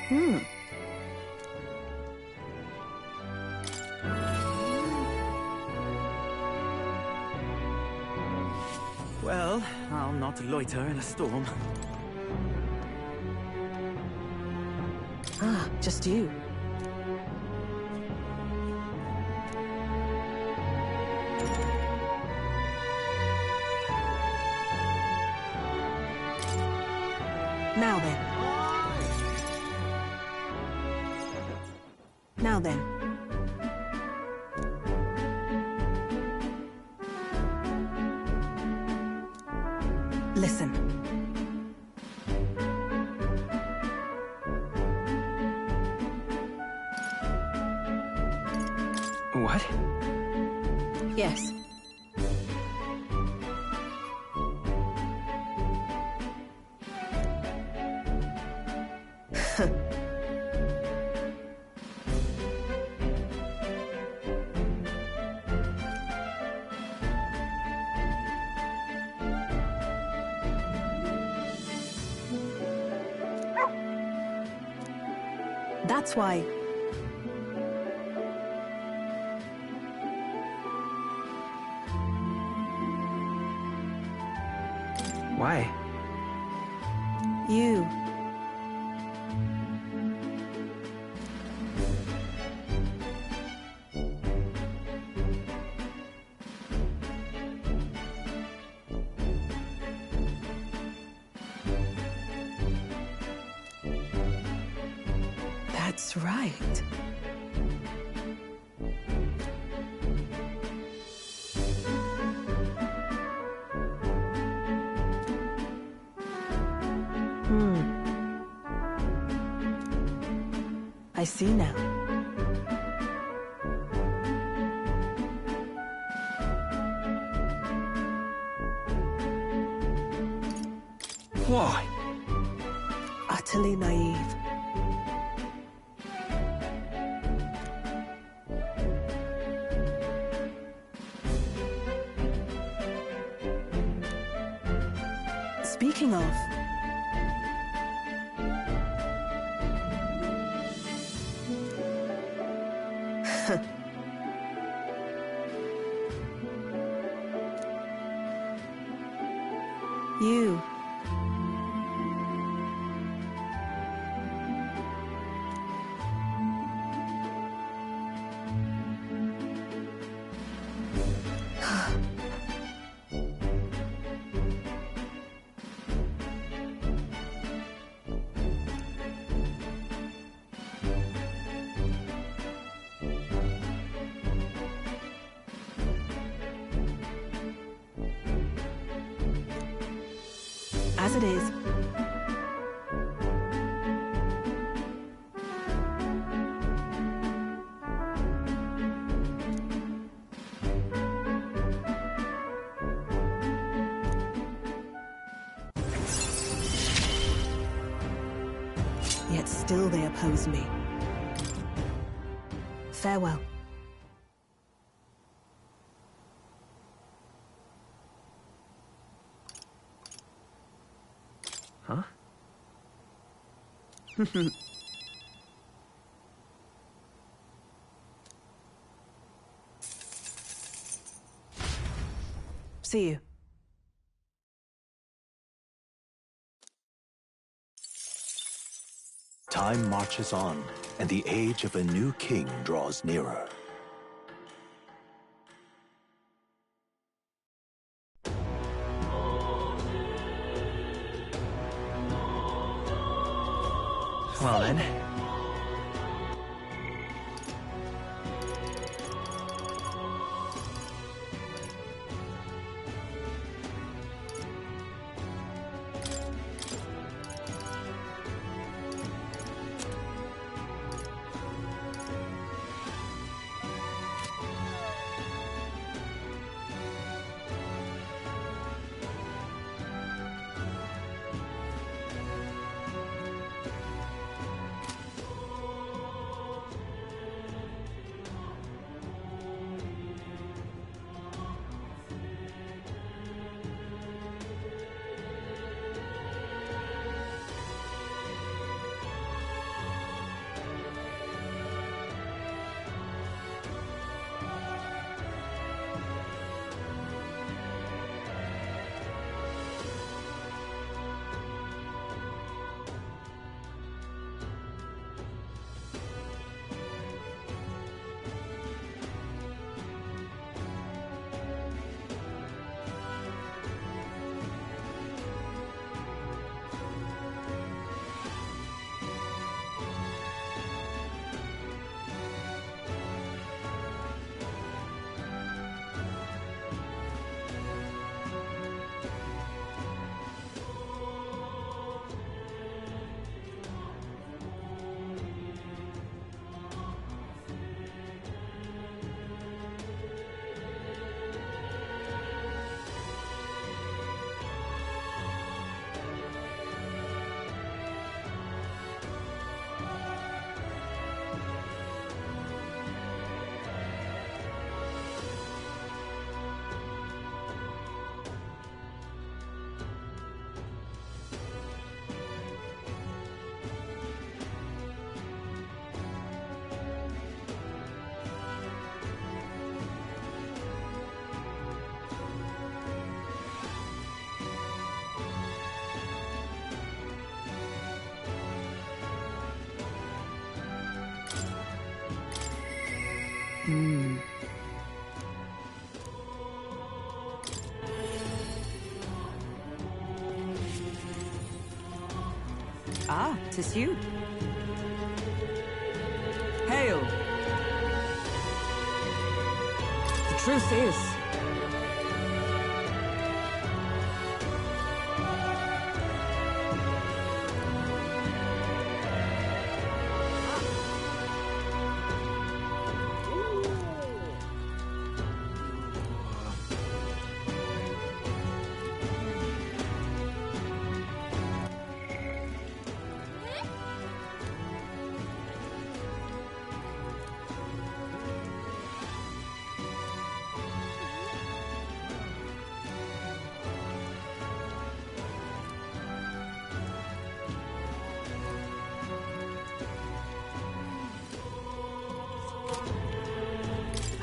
Hmm. Well, I'll not loiter in a storm. Ah, just you. Now then. Now then. Listen. What? Yes. That's why. Why? You. That's right. I see now. Why? Utterly naive. Speaking of... You. As it is. Yet still they oppose me. Farewell. Huh? See you. Time marches on, and the age of a new king draws nearer. Well then. Ah, 'tis you. Hail! The truth is...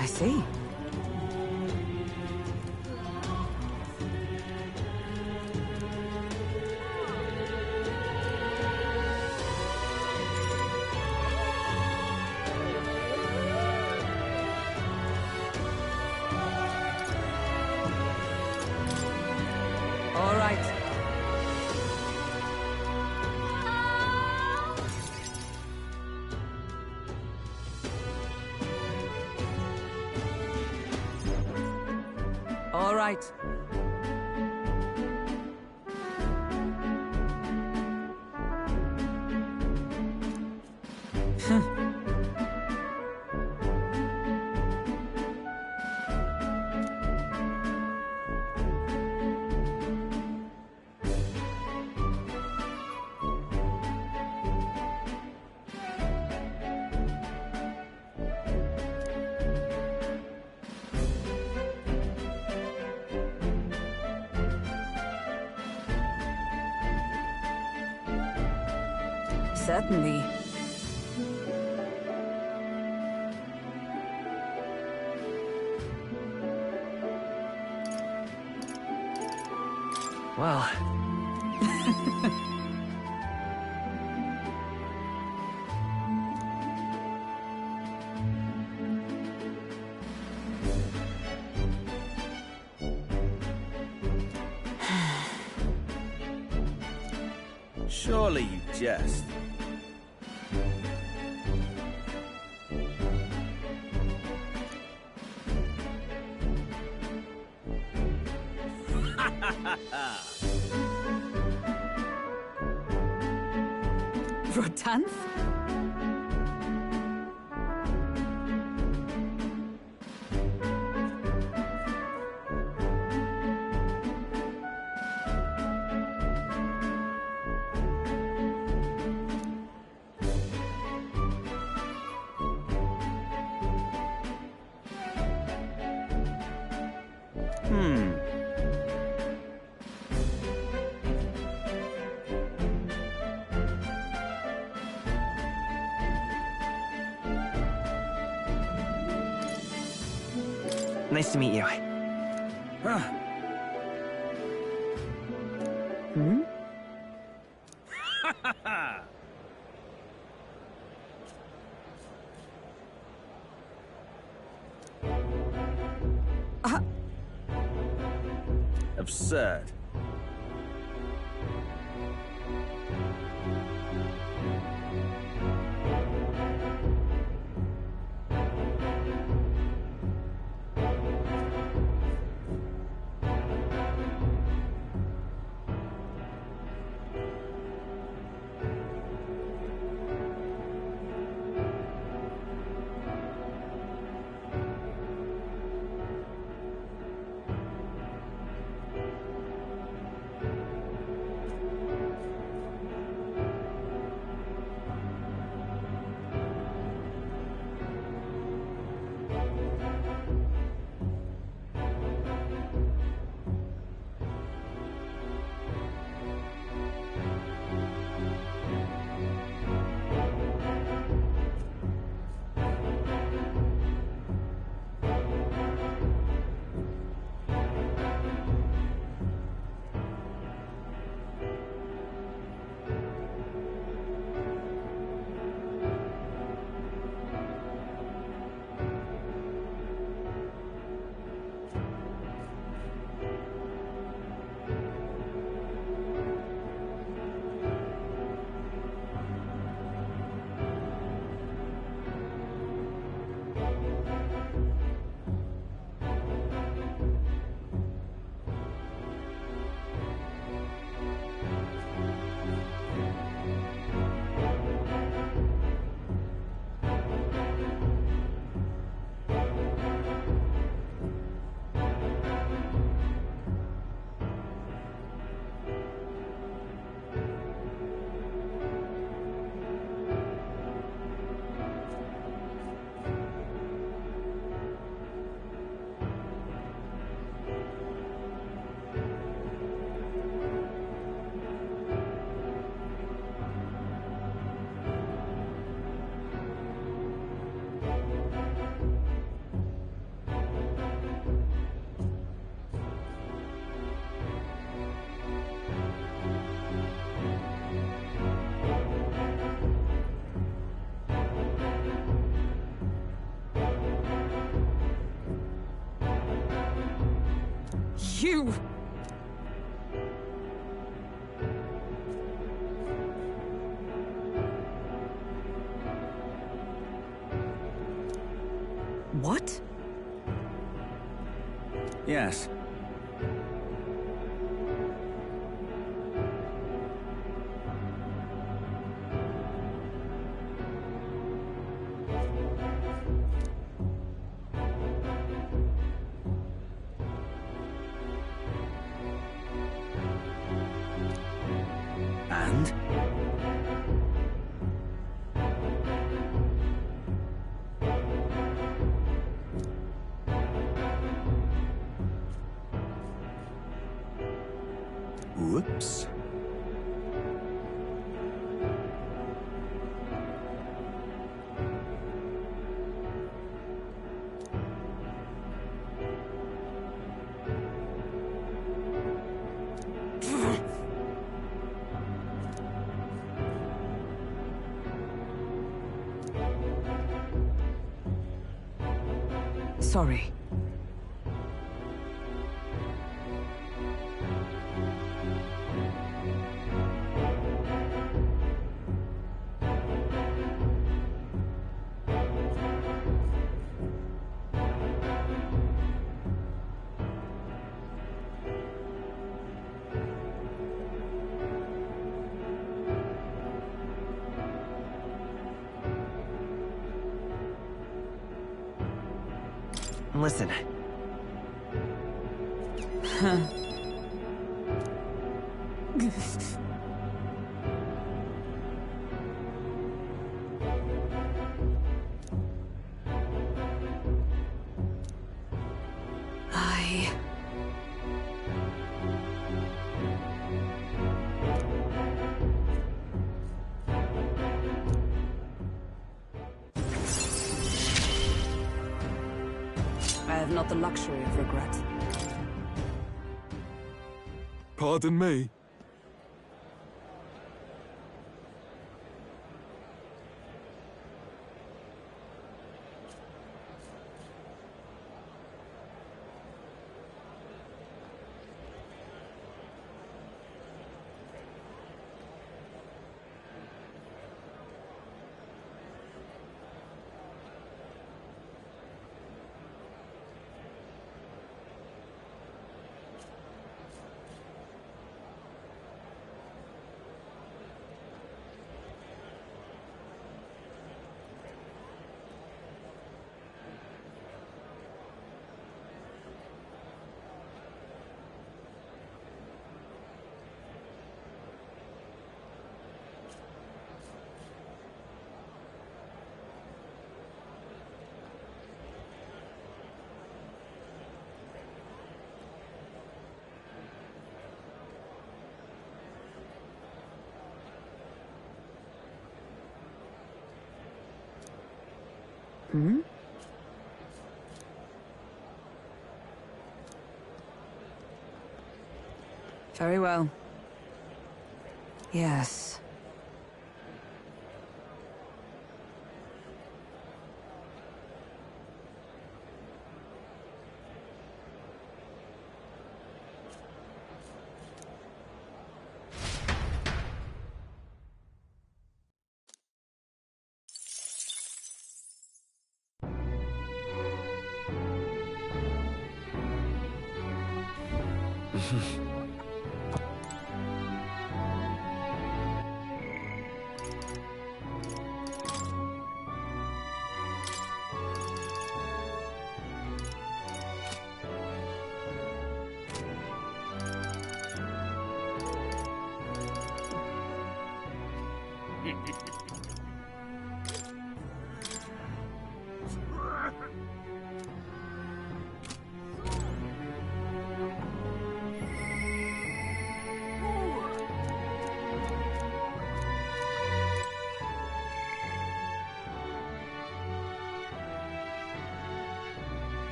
I see. All right. All right. Certainly. Well... Surely you jest. Rotanth? Nice to meet you. Hmm? Absurd. you! What? Yes. And? Whoops. Sorry. Listen. I... I have not the luxury of regret. Pardon me? Hmm? Very well. Yes.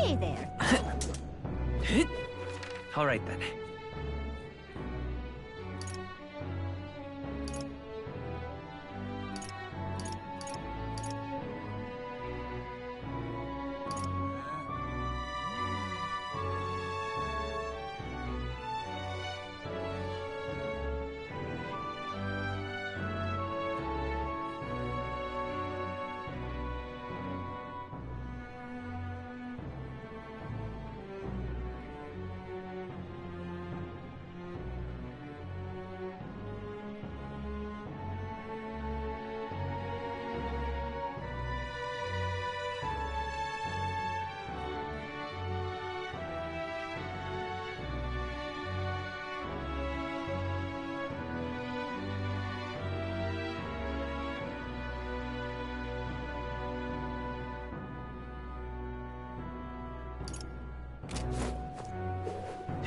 Stay there. All right then.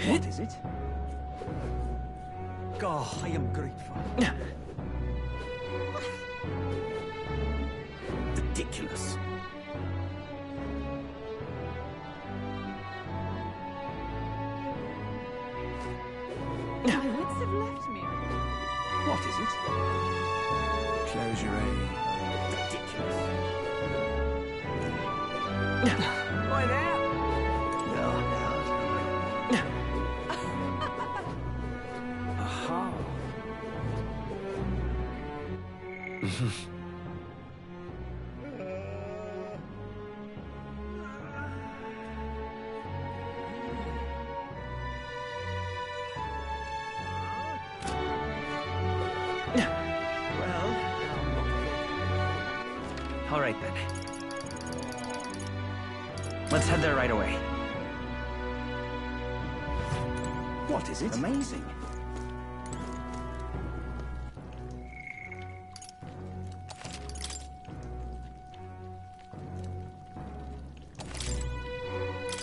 What is it? Oh, I am grateful. Ridiculous. My wits have left me. What is it? Close your eye. Ridiculous. Why there? Aha. All right then. Let's head there right away. What is it? Amazing.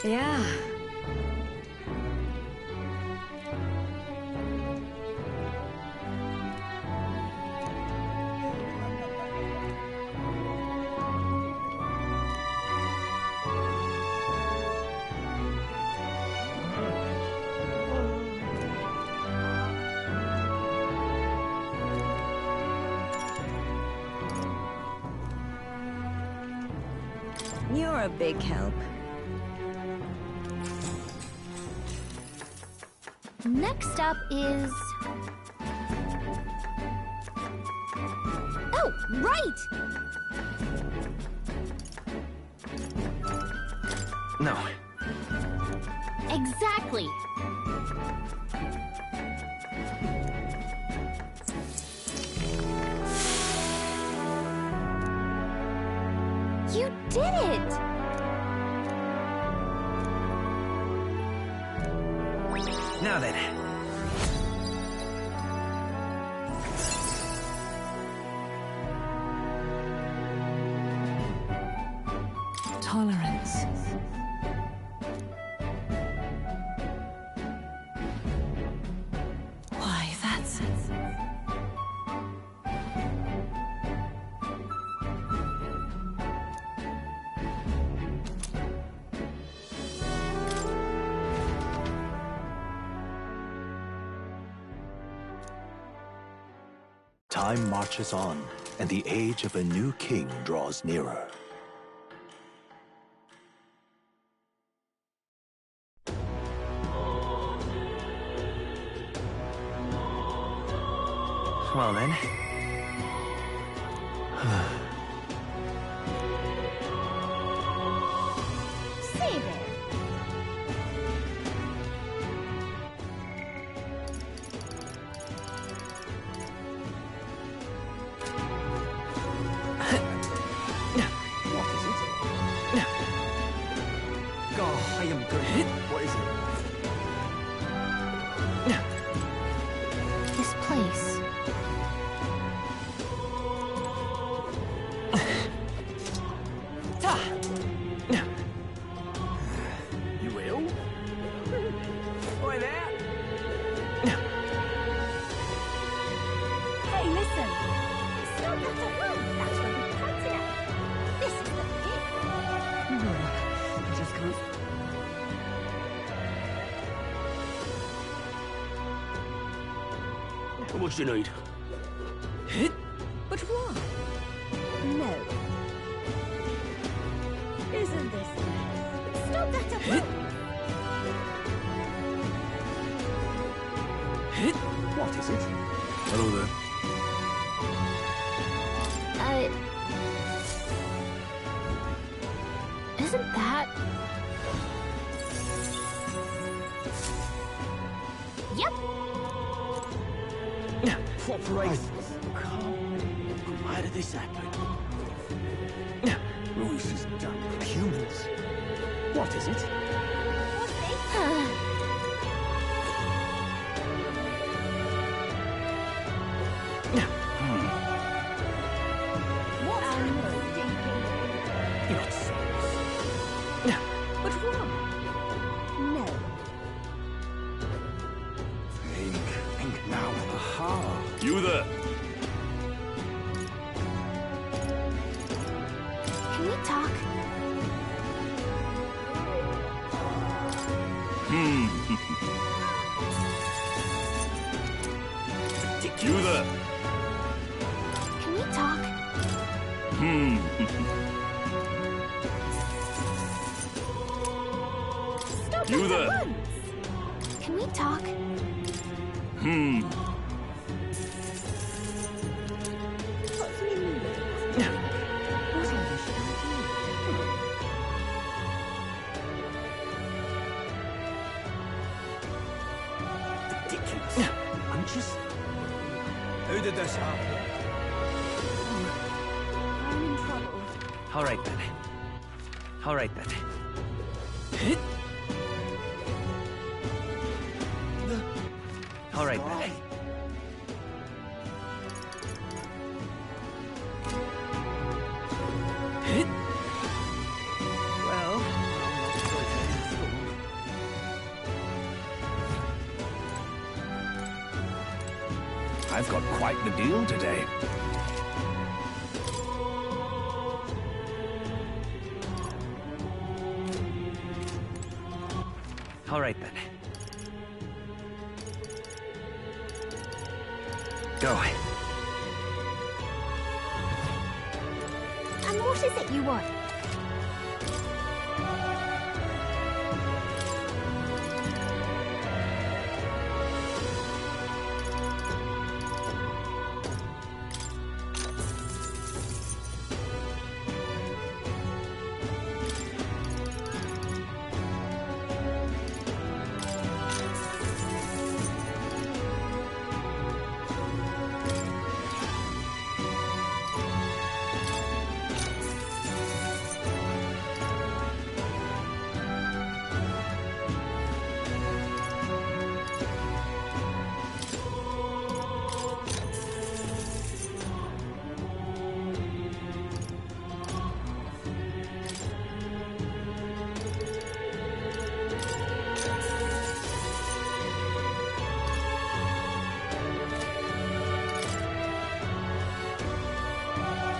Yeah. You're a big help. Next up is... Oh, right! No. Exactly. You did it! Now then. Tolerance. Why, that's... Time marches on, and the age of a new king draws nearer. Well then. Stay there. What is it? Oh, I am grateful. What is it? This place. You will? Why there? Hey, listen. It's not that alone. That's where we come tonight. This is the thing. I just can't... How much do you need? But why? No. Isn't this nice? Stop that at once! What is it? Hello there. Isn't that... Yep. What price? Why did this happen? This is dumb. Humans. What is it? What's What are you thinking? You're not serious. But why? No. Think now. Aha. You there? Can we talk? You there? Can we talk? Stop You that at there? once! Can we talk? Ridiculous. I'm just... Who did this happen? I'm in trouble. All right then. All right then. All right then. Well, I'll not go to the storm. I've got quite the deal today. All right then. Go. And what is it you want?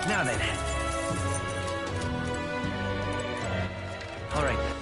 Now then. All right then.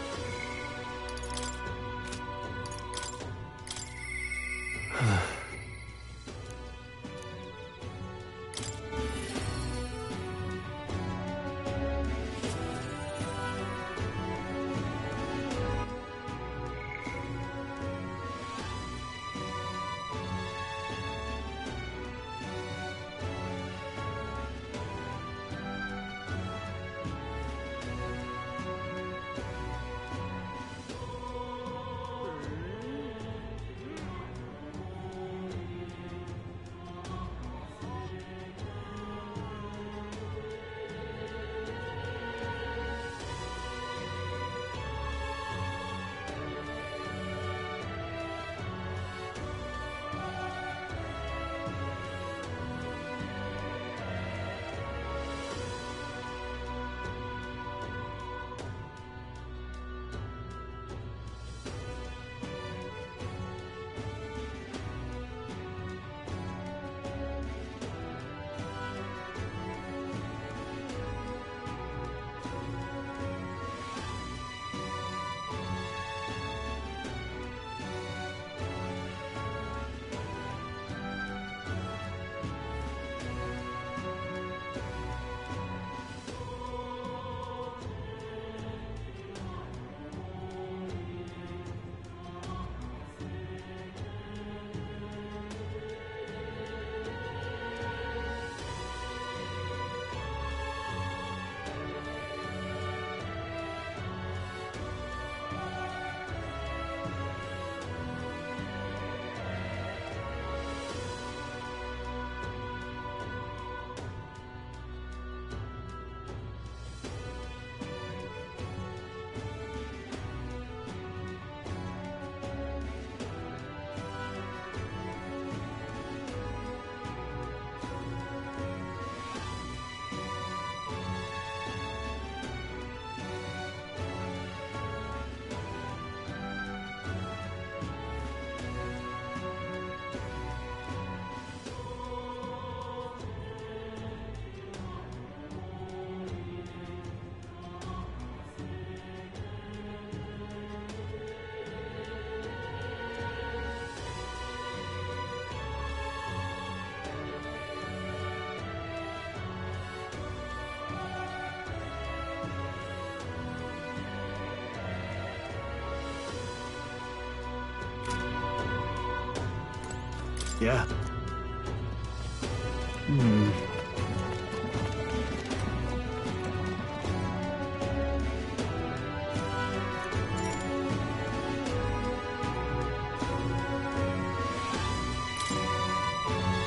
Yeah.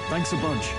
Thanks a bunch.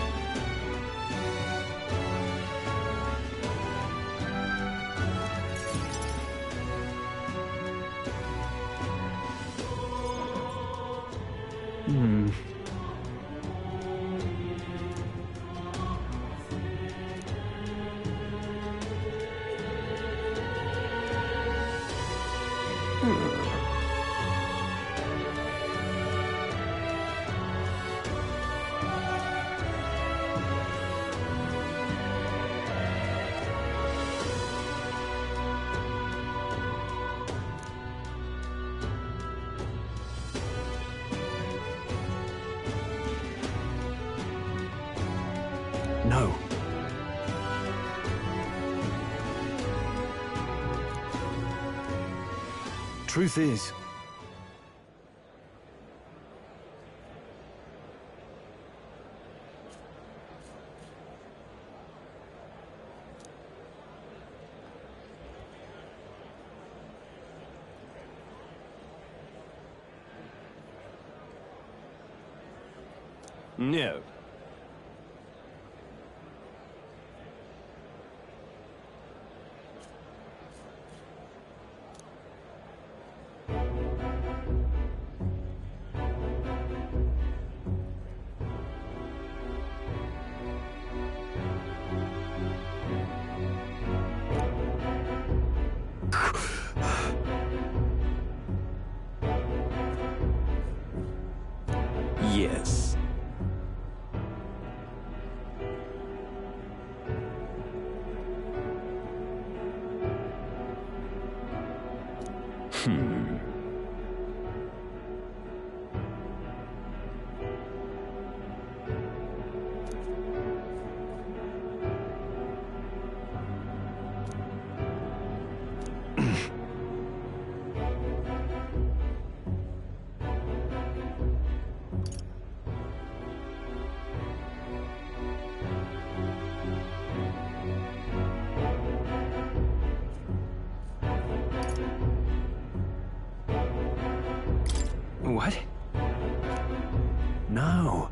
No. Truth is, No. Yes. What? No.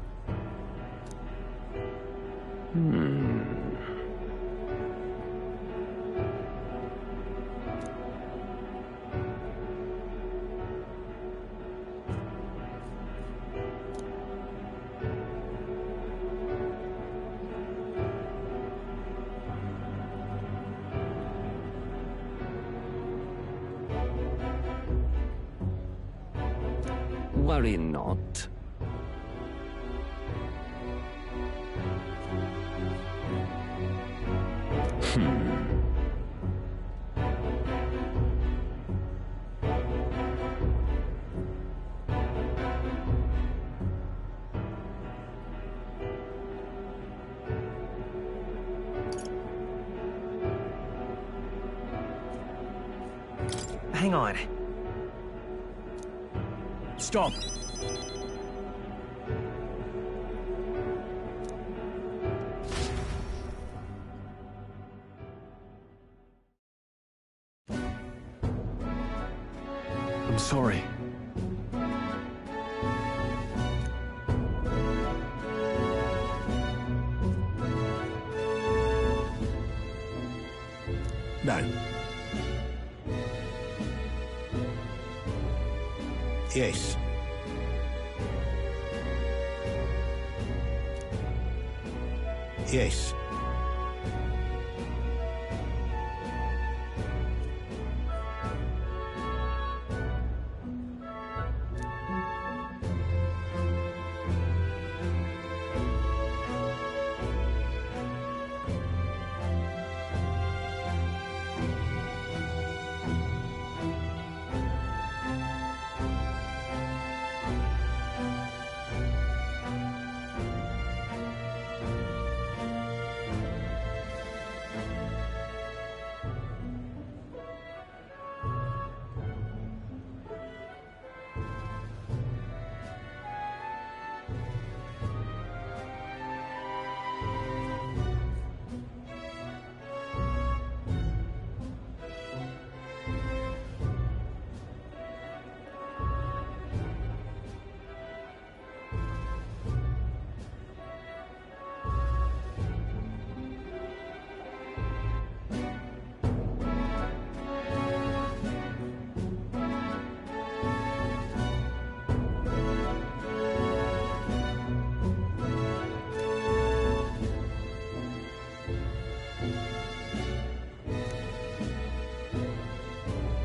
Worry not. Hang on. stop. I'm sorry. No. Yes. Yes.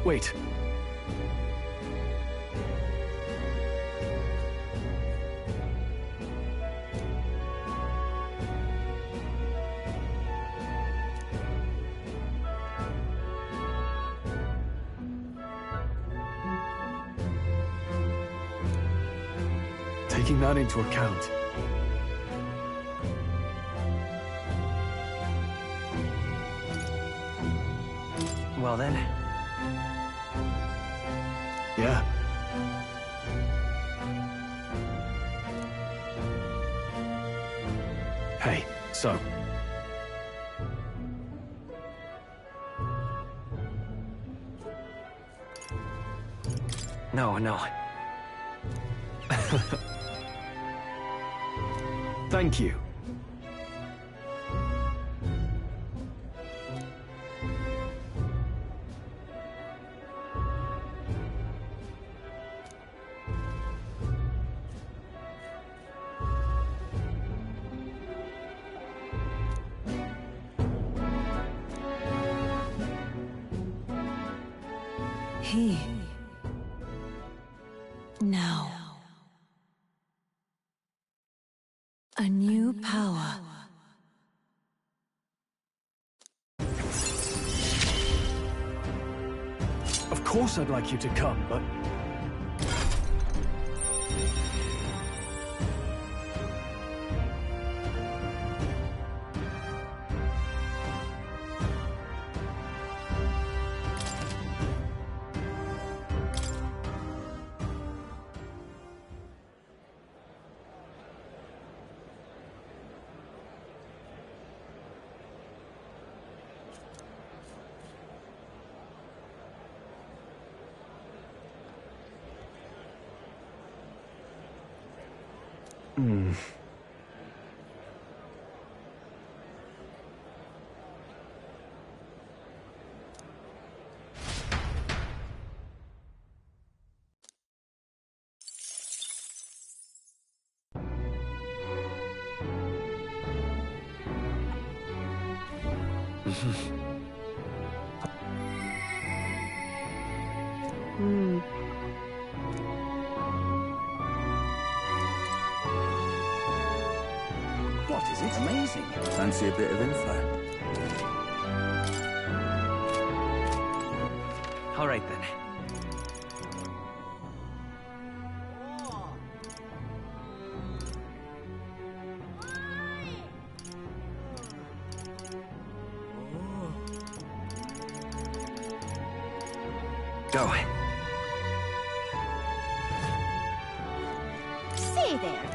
Wait. Taking that into account. Well then. Yeah. Hey, so. No, no. Thank you. He. Now. A new power. Of course I'd like you to come, but... What is it? Amazing. Fancy a bit of info. All right then. Go. Say there.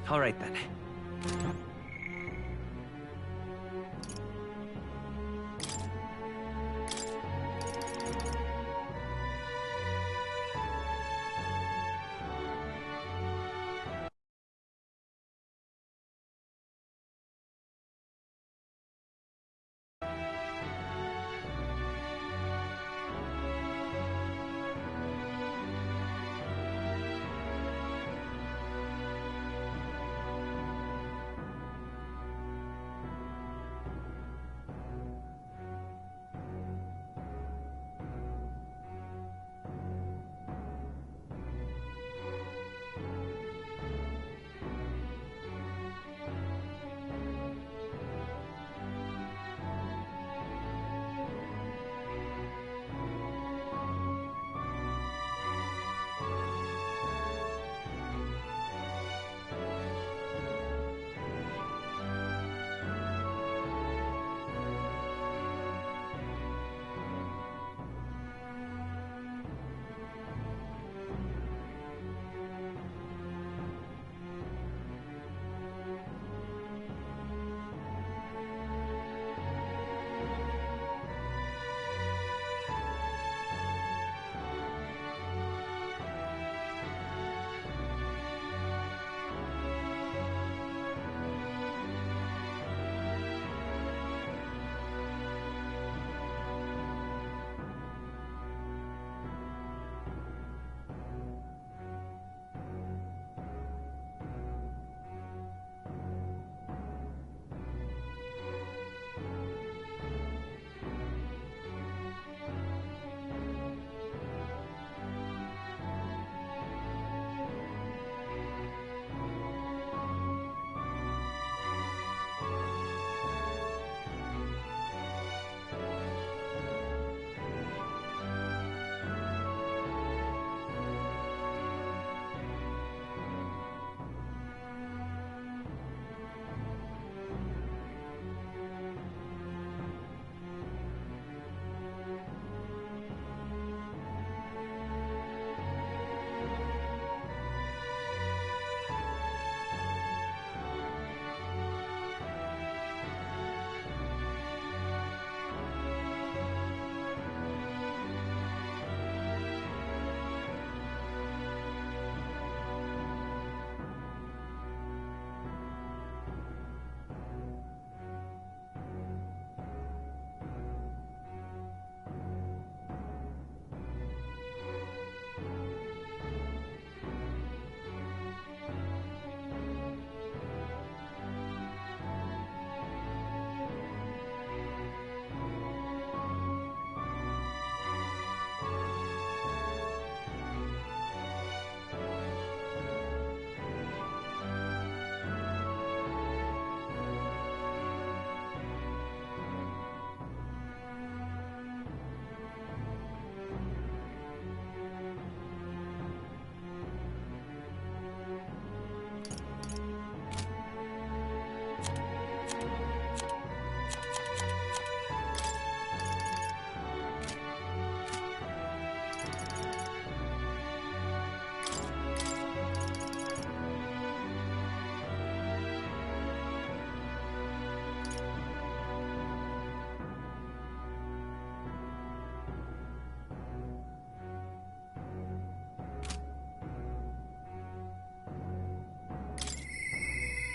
All right then.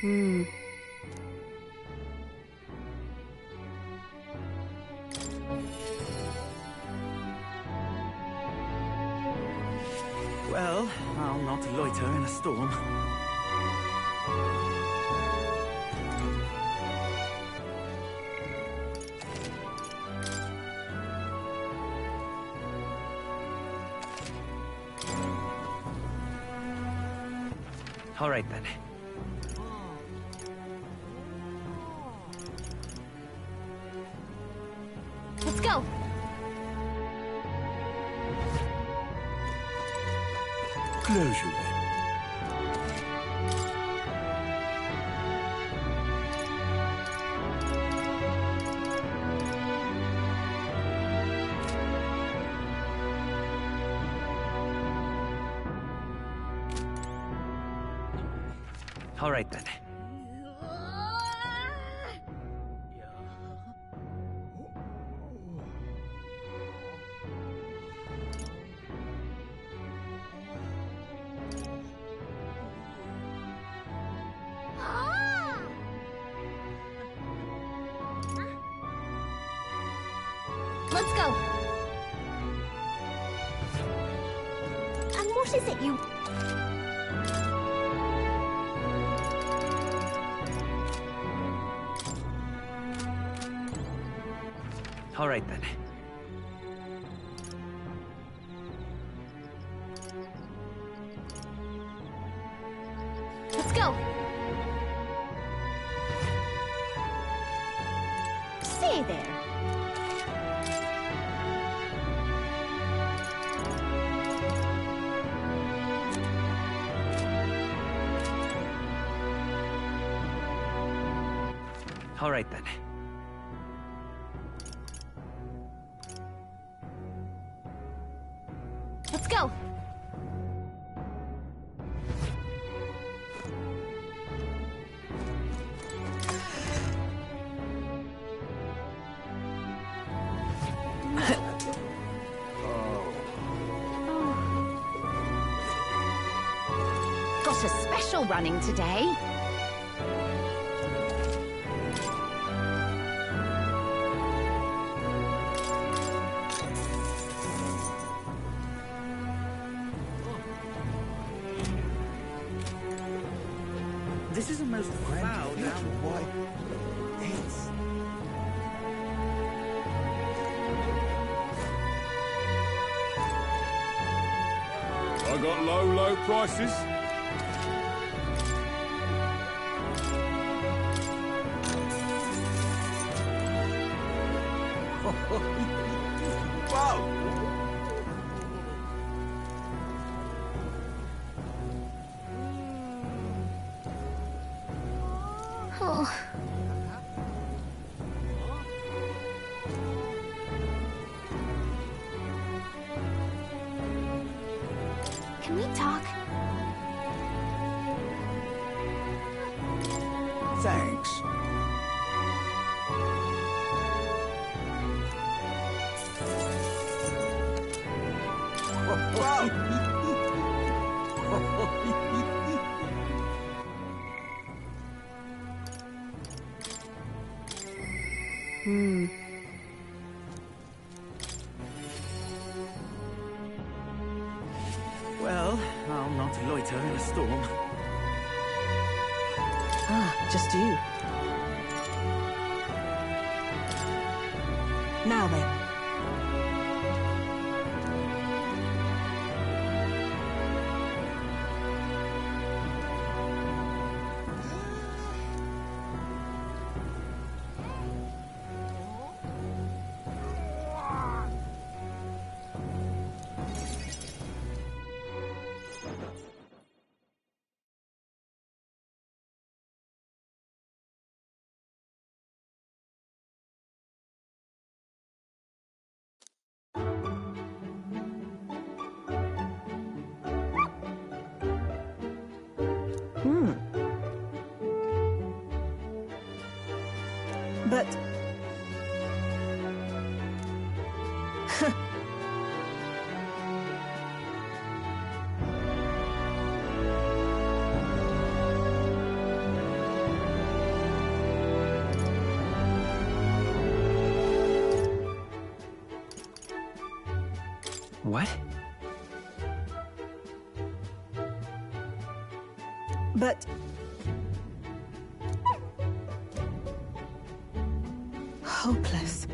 Well, I'll not loiter in a storm. All right, then. Let's go. Closure. All right, then. Let's go. And what is it you... All right, then. Let's go. Stay there. All right, then. Let's go. Got a special running today. This is a most foul down. I got low prices. Oh. Can we talk? Thanks. Well, I'll not loiter in a storm. Ah, just you. Now then. What? But... hopeless.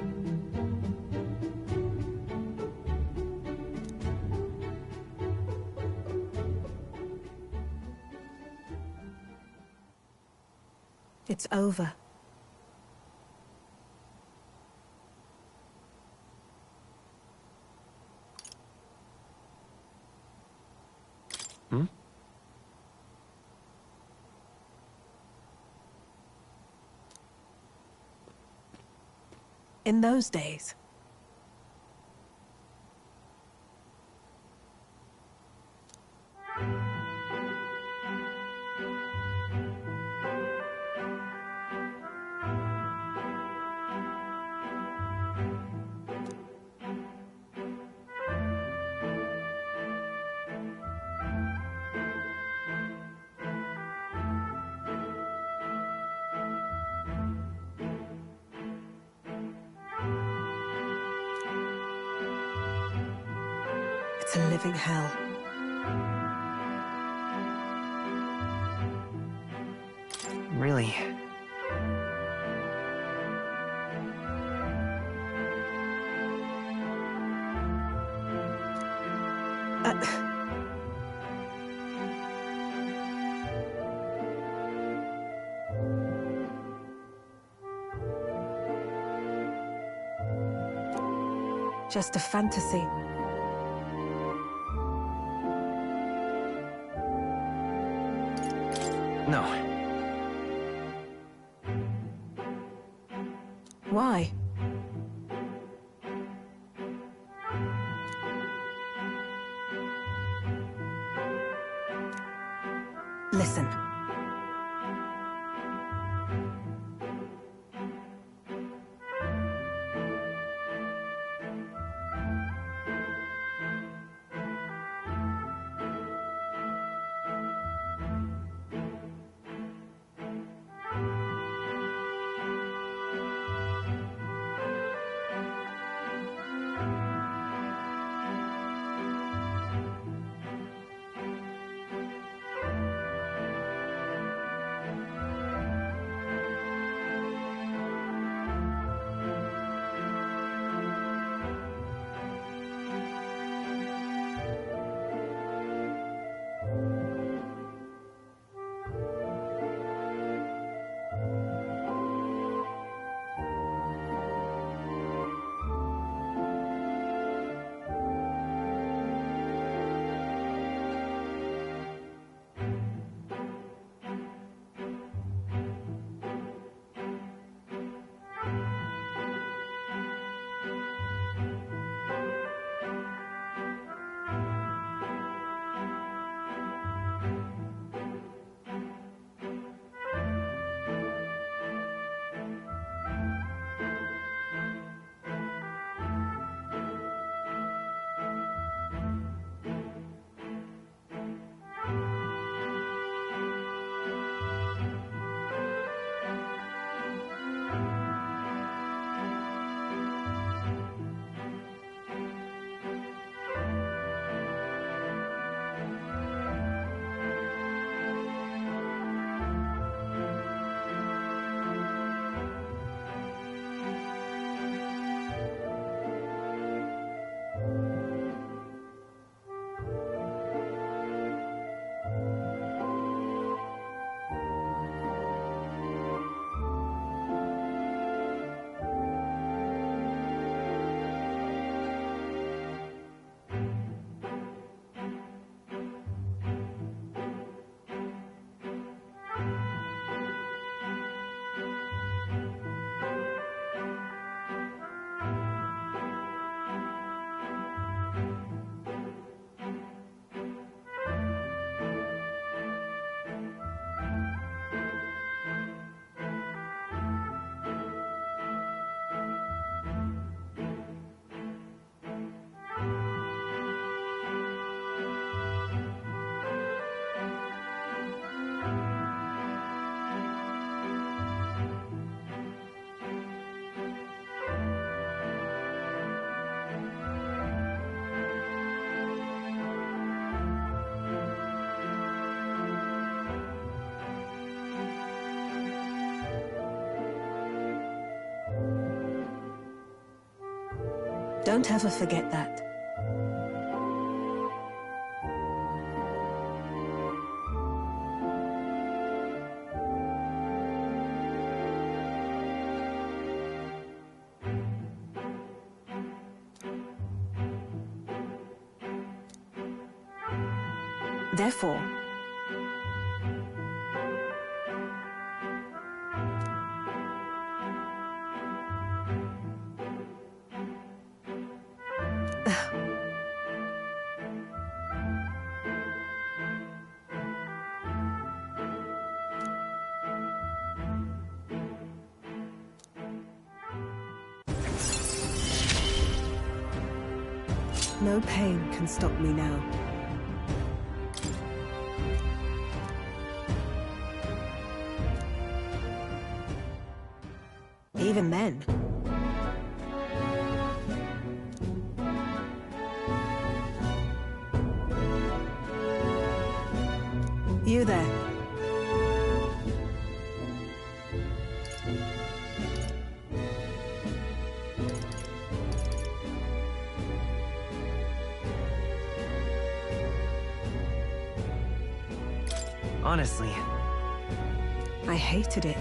It's over. Hmm? In those days, it's a living hell. Really? Just a fantasy. No. Why? Listen. Don't ever forget that. Therefore, no pain can stop me now. Even then. You there. Honestly, I hated it.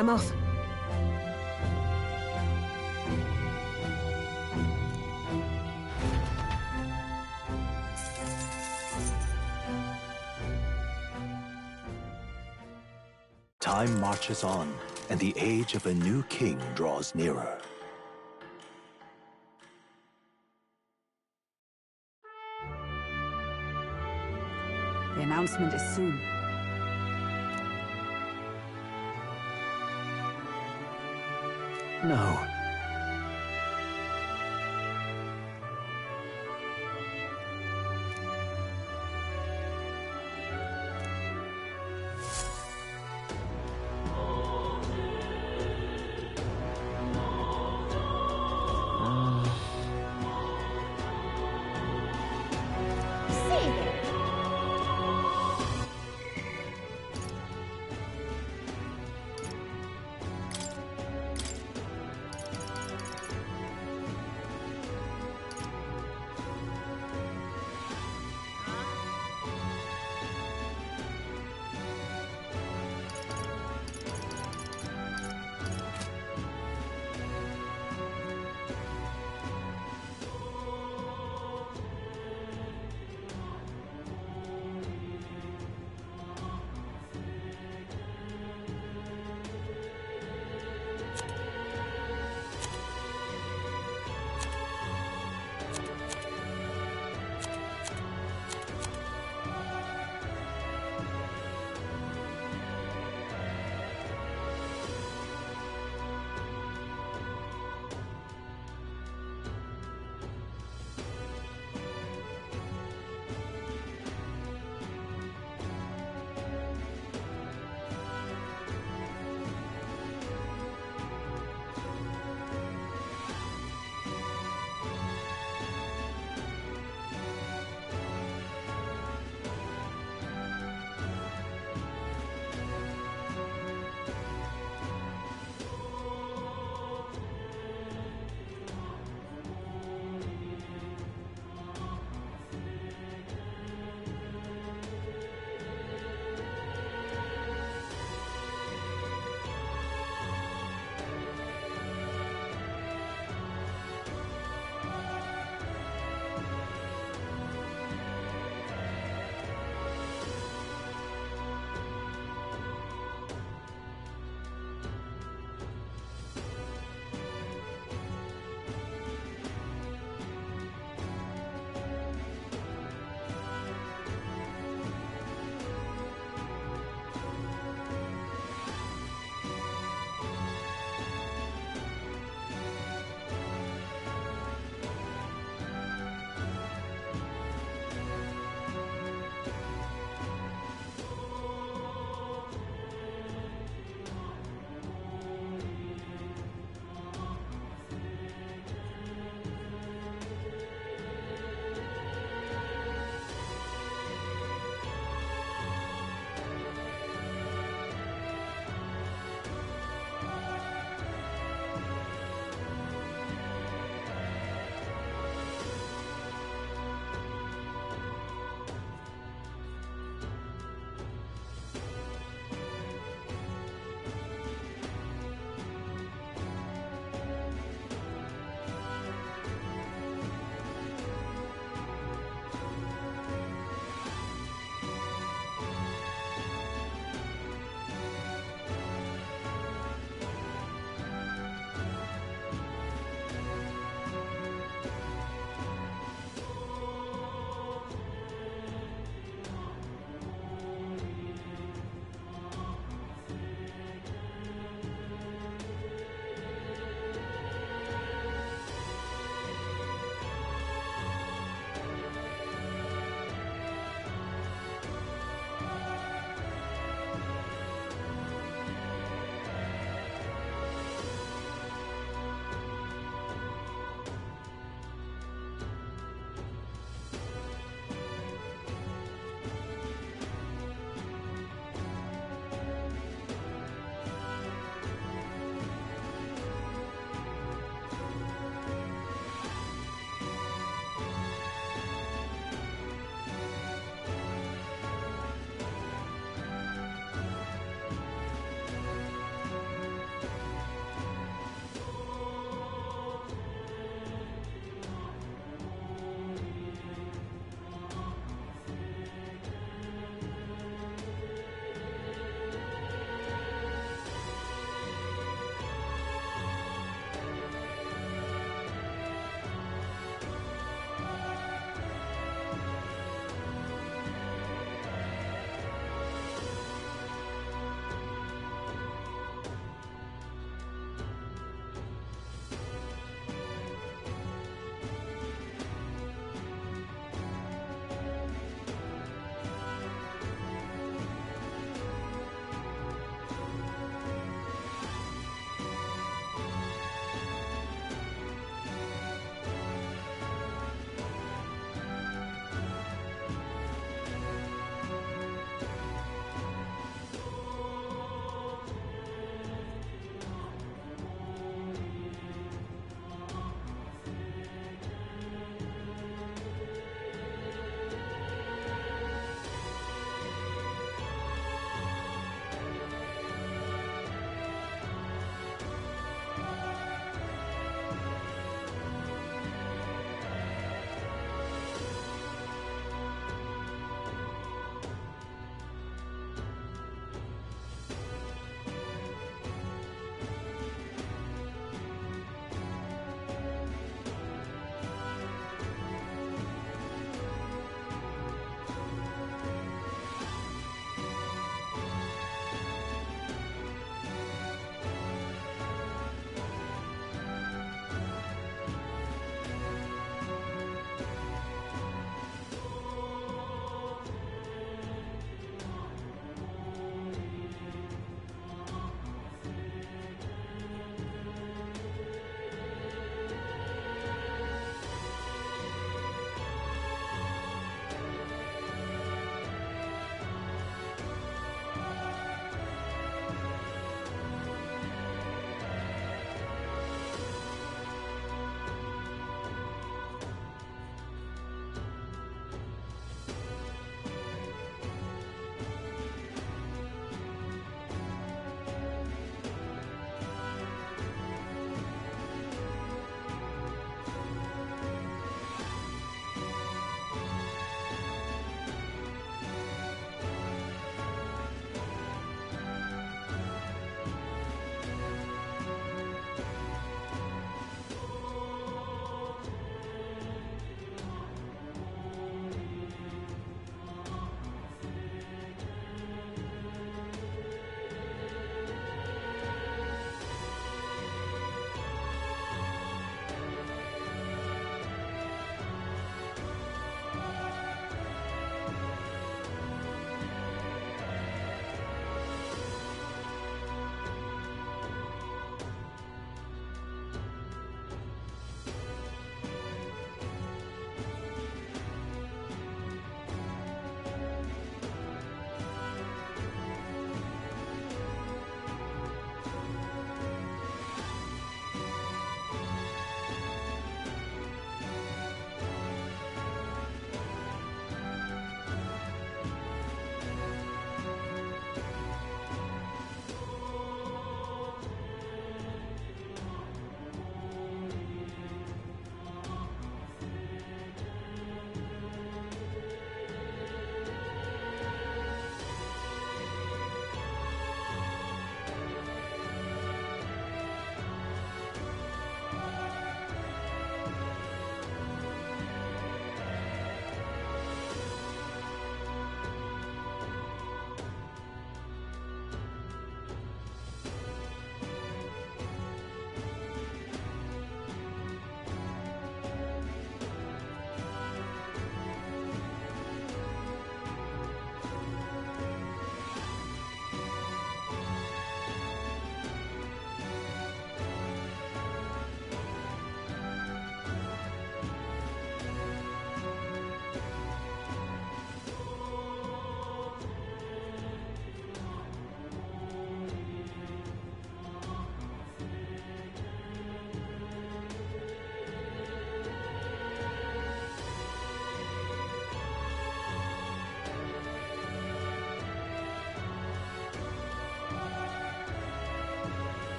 I'm off. Time marches on, and the age of a new king draws nearer. The announcement is soon. no.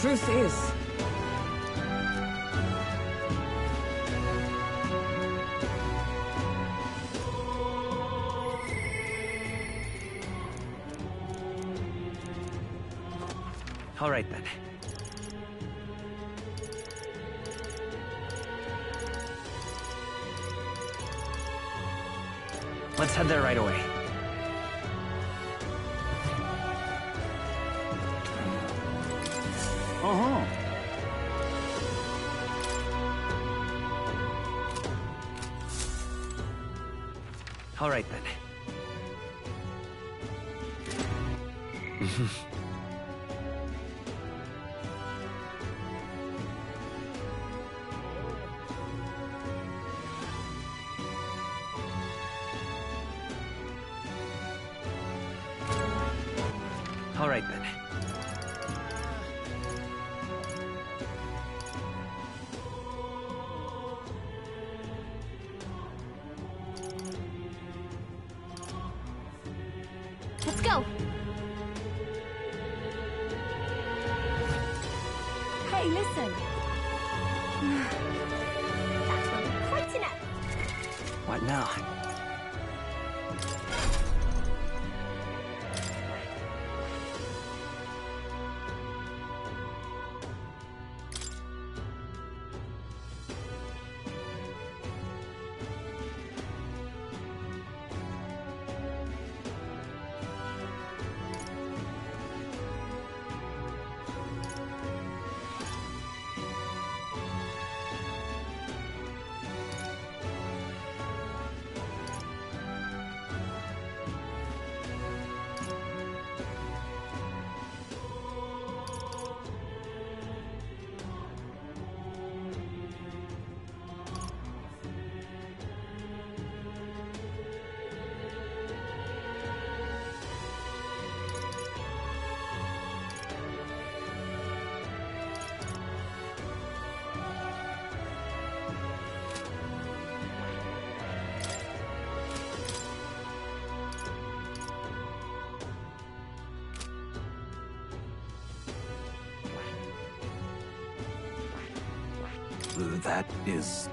truth is, All right then. Let's head there right away. Uh-huh. All right then. All right then. Let's go. Hey, listen. That will be quite enough. What now? That is...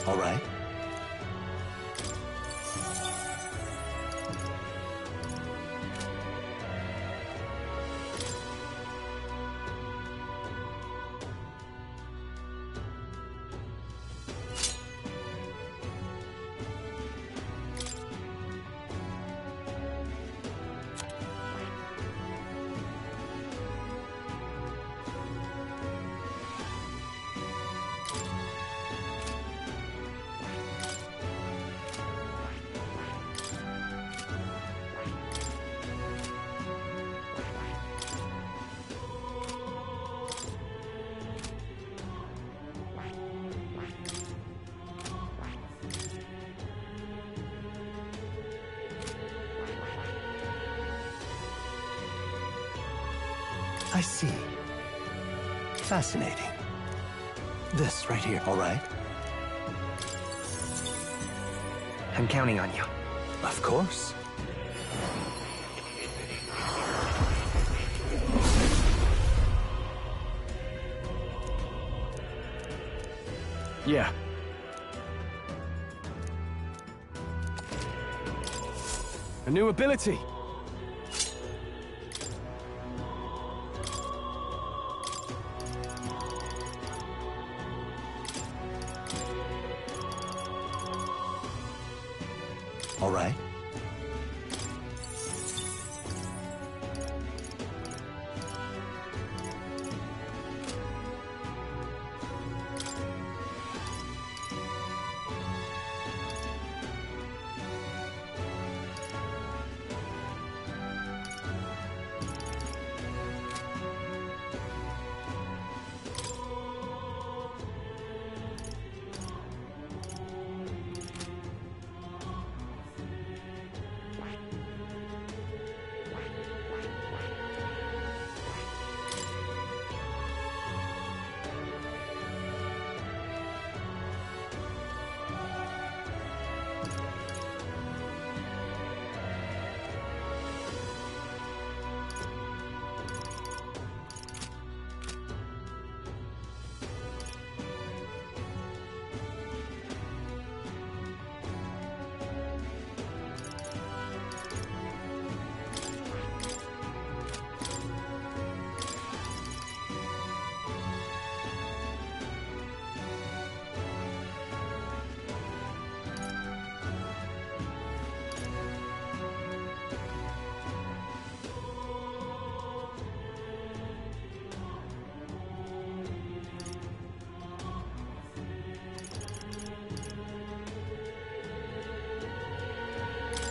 All right. I see. Fascinating. This right here, all right? I'm counting on you. Of course. Yeah. A new ability. All right.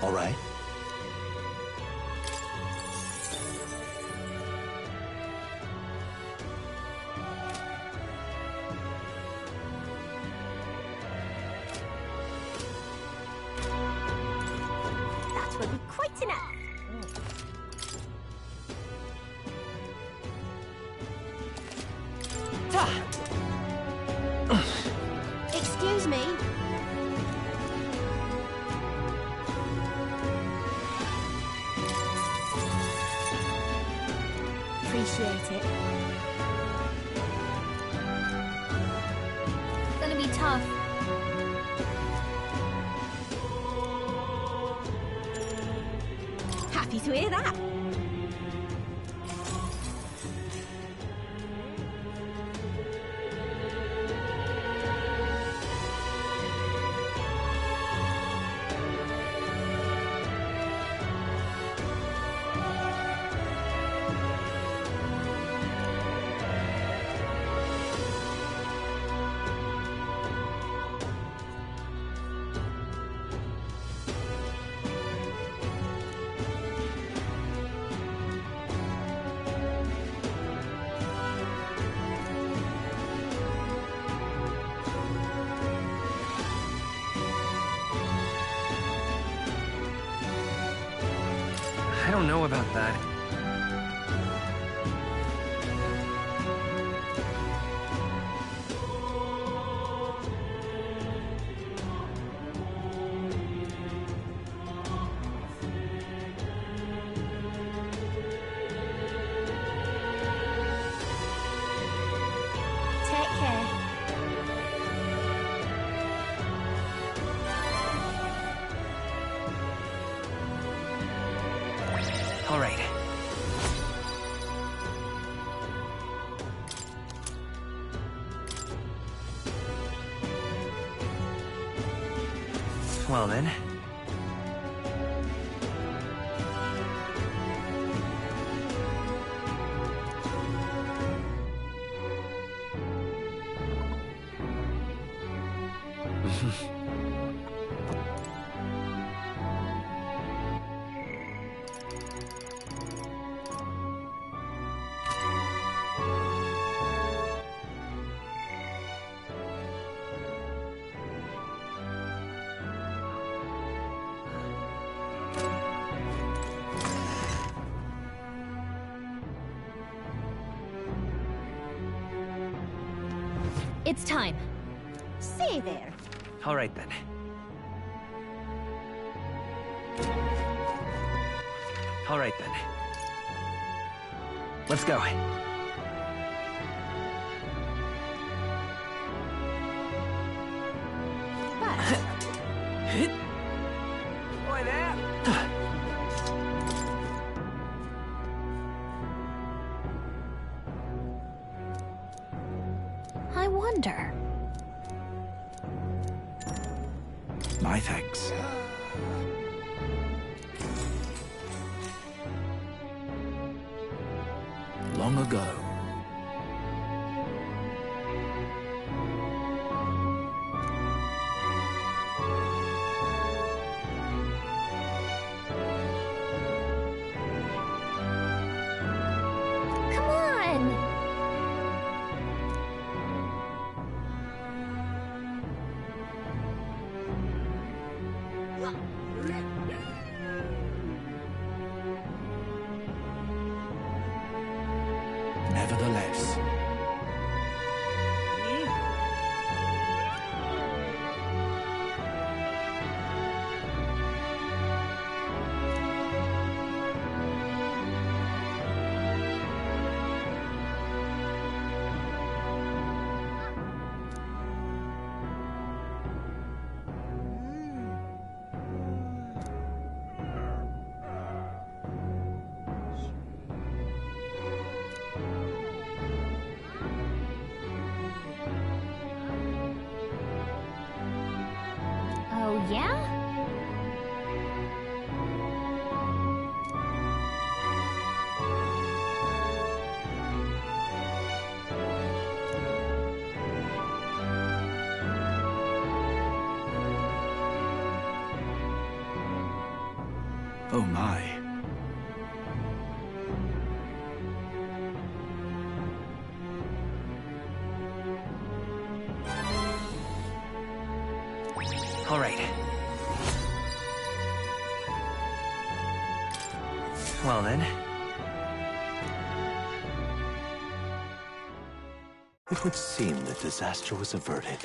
All right. That will be quite enough. Excuse me. Appreciate it. It's gonna be tough. Happy to hear that. I don't know about that. Take care. Well then. It's time. Say there. All right then. All right then. Let's go. Boy there. I wonder. My thanks. Long ago, Come on! nevertheless, Oh, yeah? oh my. All right. Well then. It would seem that disaster was averted.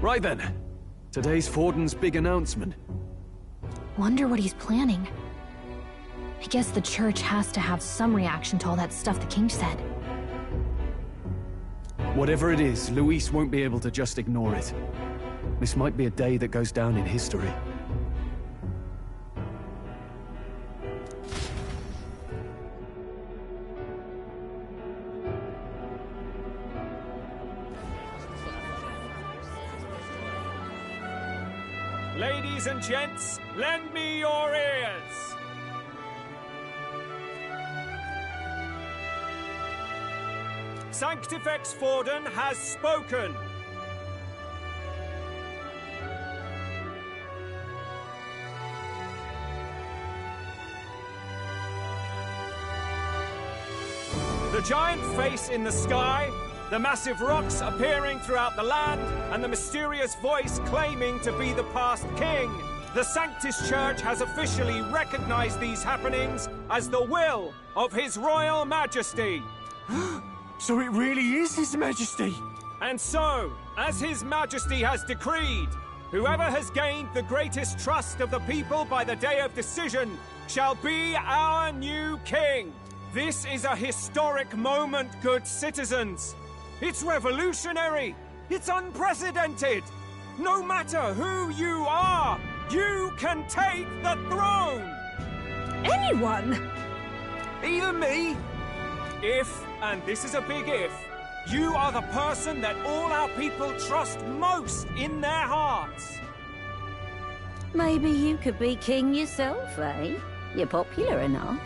Right then. Today's Forden's big announcement. Wonder what he's planning. I guess the church has to have some reaction to all that stuff the king said. Whatever it is, Luis won't be able to just ignore it. This might be a day that goes down in history. Ladies and gents, lend me your ears. Sanctifex Forden has spoken. The giant face in the sky, the massive rocks appearing throughout the land, and the mysterious voice claiming to be the past king. The Sanctus Church has officially recognized these happenings as the will of His Royal Majesty. So it really is His Majesty! And so, as His Majesty has decreed, whoever has gained the greatest trust of the people by the day of decision shall be our new king. This is a historic moment, good citizens. It's revolutionary. It's unprecedented. No matter who you are, you can take the throne. Anyone? Even me? If, and this is a big if, you are the person that all our people trust most in their hearts. Maybe you could be king yourself, eh? You're popular enough.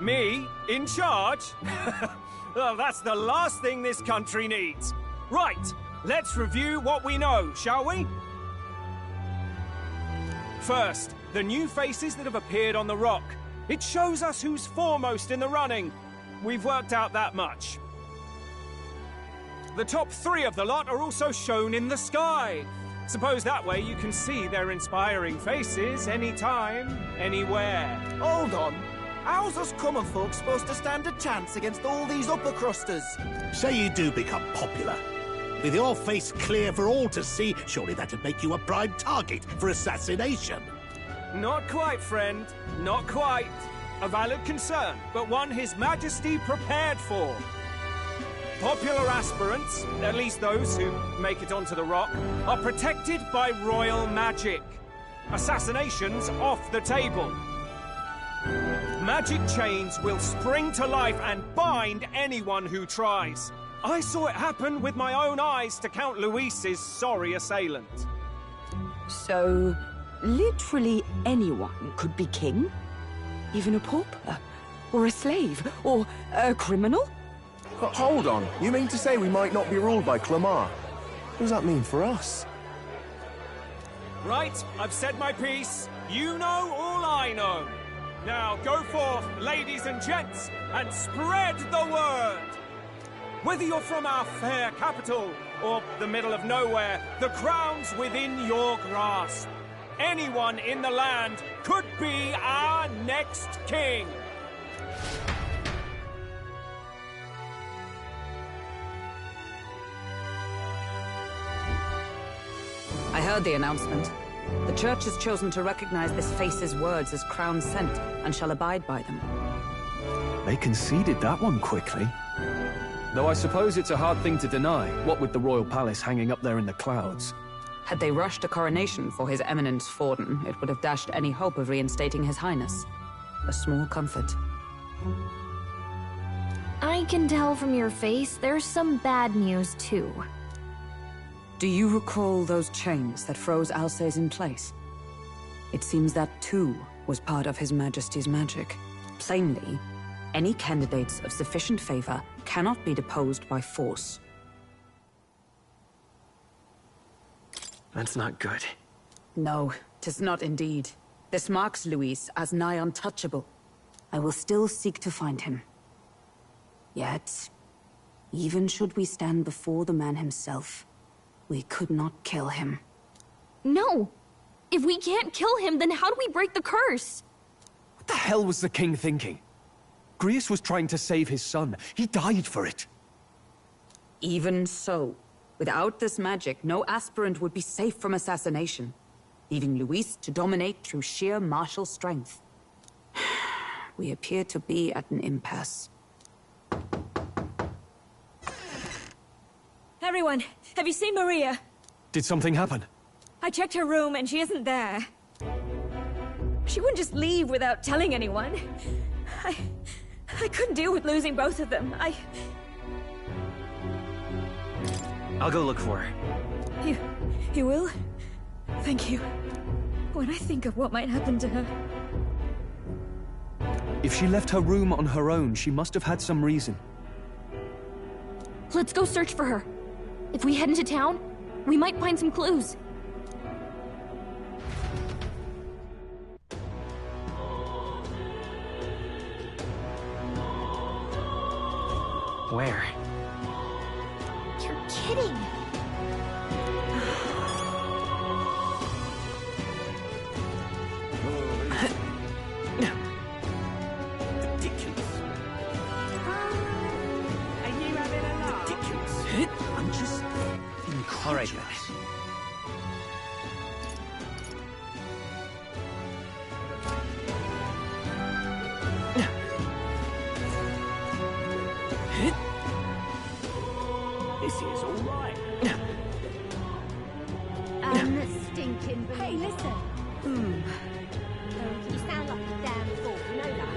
Me? In charge? Well, that's the last thing this country needs. Right, let's review what we know, shall we? First, the new faces that have appeared on the rock. It shows us who's foremost in the running. We've worked out that much. The top 3 of the lot are also shown in the sky. Suppose that way you can see their inspiring faces anytime, anywhere. Hold on. How's us common folk supposed to stand a chance against all these upper crusters? Say you do become popular. With your face clear for all to see, surely that'd make you a prime target for assassination. Not quite, friend. Not quite. A valid concern, but one His Majesty prepared for. Popular aspirants, at least those who make it onto the rock, are protected by royal magic. Assassinations off the table. Magic chains will spring to life and bind anyone who tries. I saw it happen with my own eyes to Count Luis's sorry assailant. So, literally anyone could be king? Even a pauper? Or a slave? Or a criminal? Hold on. You mean to say we might not be ruled by Clamar? What does that mean for us? Right, I've said my piece. You know all I know. Now go forth, ladies and gents, and spread the word! Whether you're from our fair capital or the middle of nowhere, the crown's within your grasp. Anyone in the land could be our next king. I heard the announcement. The Church has chosen to recognize this face's words as crown sent, and shall abide by them. They conceded that one quickly. Though I suppose it's a hard thing to deny, what with the royal palace hanging up there in the clouds. Had they rushed a coronation for His Eminence Forden, it would have dashed any hope of reinstating His Highness. A small comfort. I can tell from your face there's some bad news, too. Do you recall those chains that froze Alsace in place? It seems that, too, was part of His Majesty's magic. Plainly, any candidates of sufficient favor cannot be deposed by force. That's not good. No, 'tis not indeed. This marks Luis as nigh untouchable. I will still seek to find him. Yet, even should we stand before the man himself, we could not kill him. No! If we can't kill him, then how do we break the curse? What the hell was the king thinking? Grius was trying to save his son. He died for it. Even so, without this magic, no aspirant would be safe from assassination, leaving Luis to dominate through sheer martial strength. We appear to be at an impasse. Everyone, have you seen Maria? Did something happen? I checked her room and she isn't there. She wouldn't just leave without telling anyone. I couldn't deal with losing both of them. I'll go look for her. You will? Thank you. When I think of what might happen to her... If she left her room on her own, she must have had some reason. Let's go search for her. If we head into town, we might find some clues. Where? You're kidding! Ridiculous. Are you having a laugh? Ridiculous. I'm just All right, incredulous. This is all right. I'm the stinking believer. Hey, listen. You sound like a damn fool, you know that?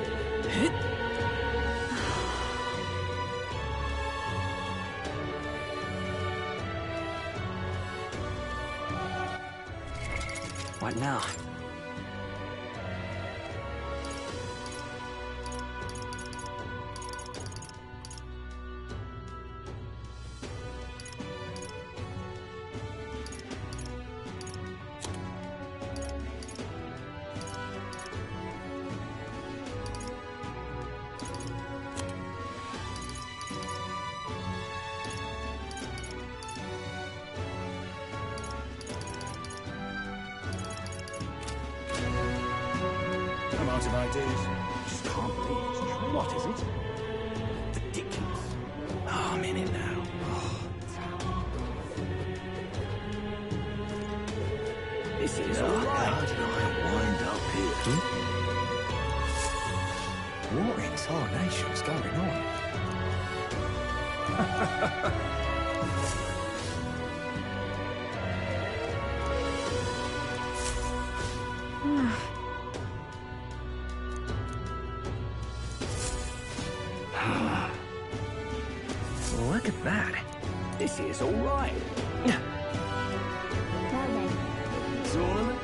What now? I'm out of ideas. Just can't believe it's true. What is it? Ridiculous. Oh, I'm in it now. This is all right. How did I wind up here? What in tarnation's going on? Look at that. This is all right. Well then, Tournament?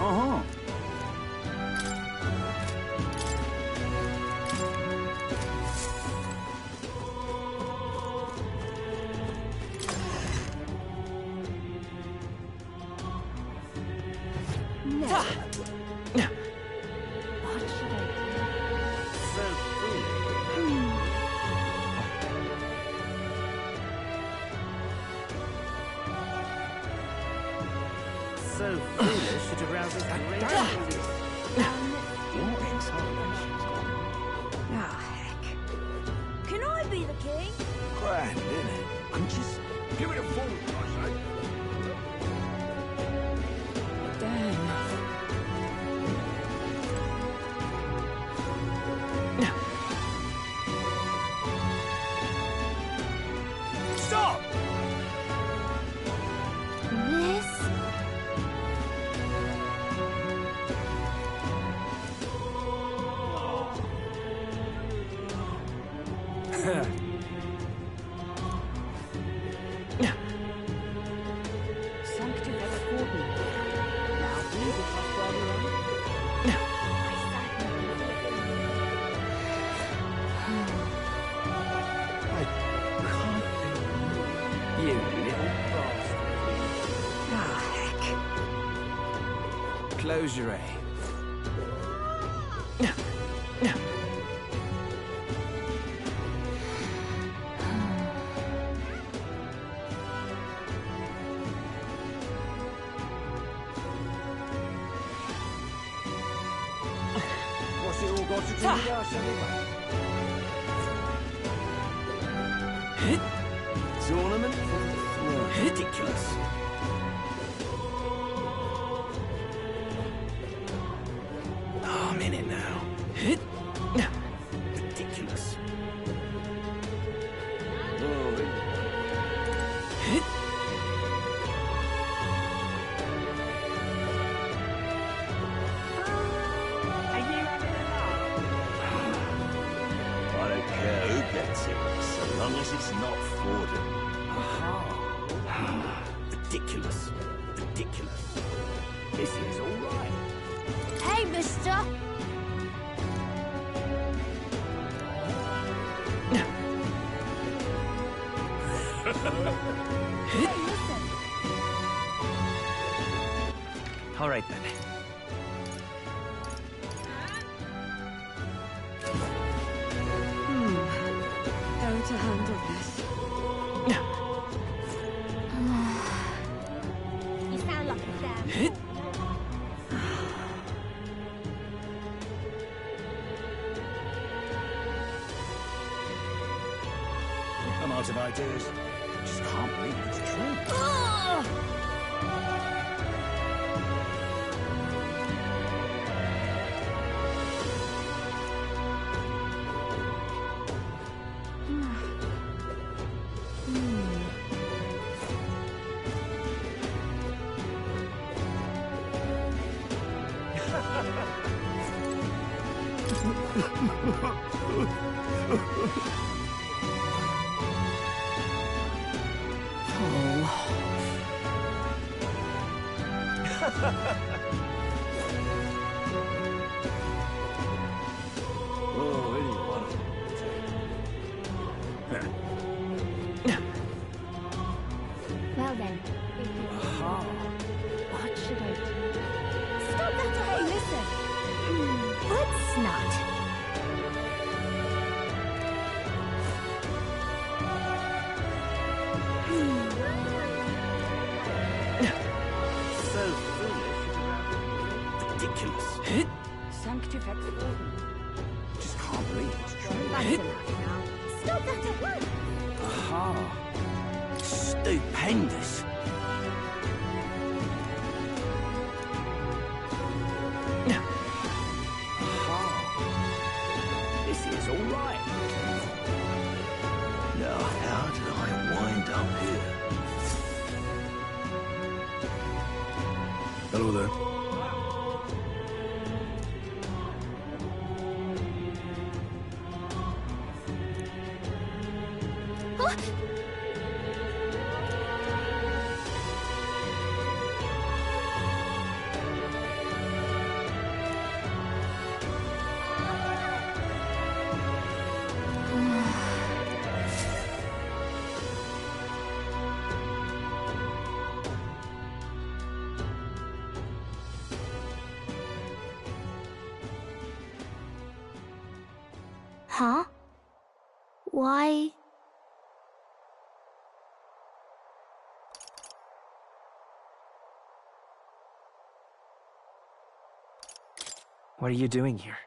Uh-huh. what should I So So foolish it arouses great envy. what in tarnation's going on? Ah, heck. Can I be the king? Grand, innit? I'm just... Give it a full, I say. Damn. Stop! This? Sanctum Exportum. Now we the trustworthy one. You little bastard. Ah, heck. Close your eye. What's it all got to do with us anyway? Tournament? Ridiculous. Oh, I'm in it now. Ridiculous. Unless it's not fraudulent. Ridiculous. Ridiculous. This is all right. Hey, mister! Hey, listen! All right, then. How to handle this? You sound like a damn... I'm out of ideas. Just can't believe it's true. Well then, what should I do? Stop that! Hey, listen! Let's not. So foolish. Ridiculous. Sanctifex. Just can't believe it's true. That's enough now. Stop that at once! Aha. Stupendous. Aha. This is all right. Now, how did I wind up here? Hello there. Huh? Why? What are you doing here?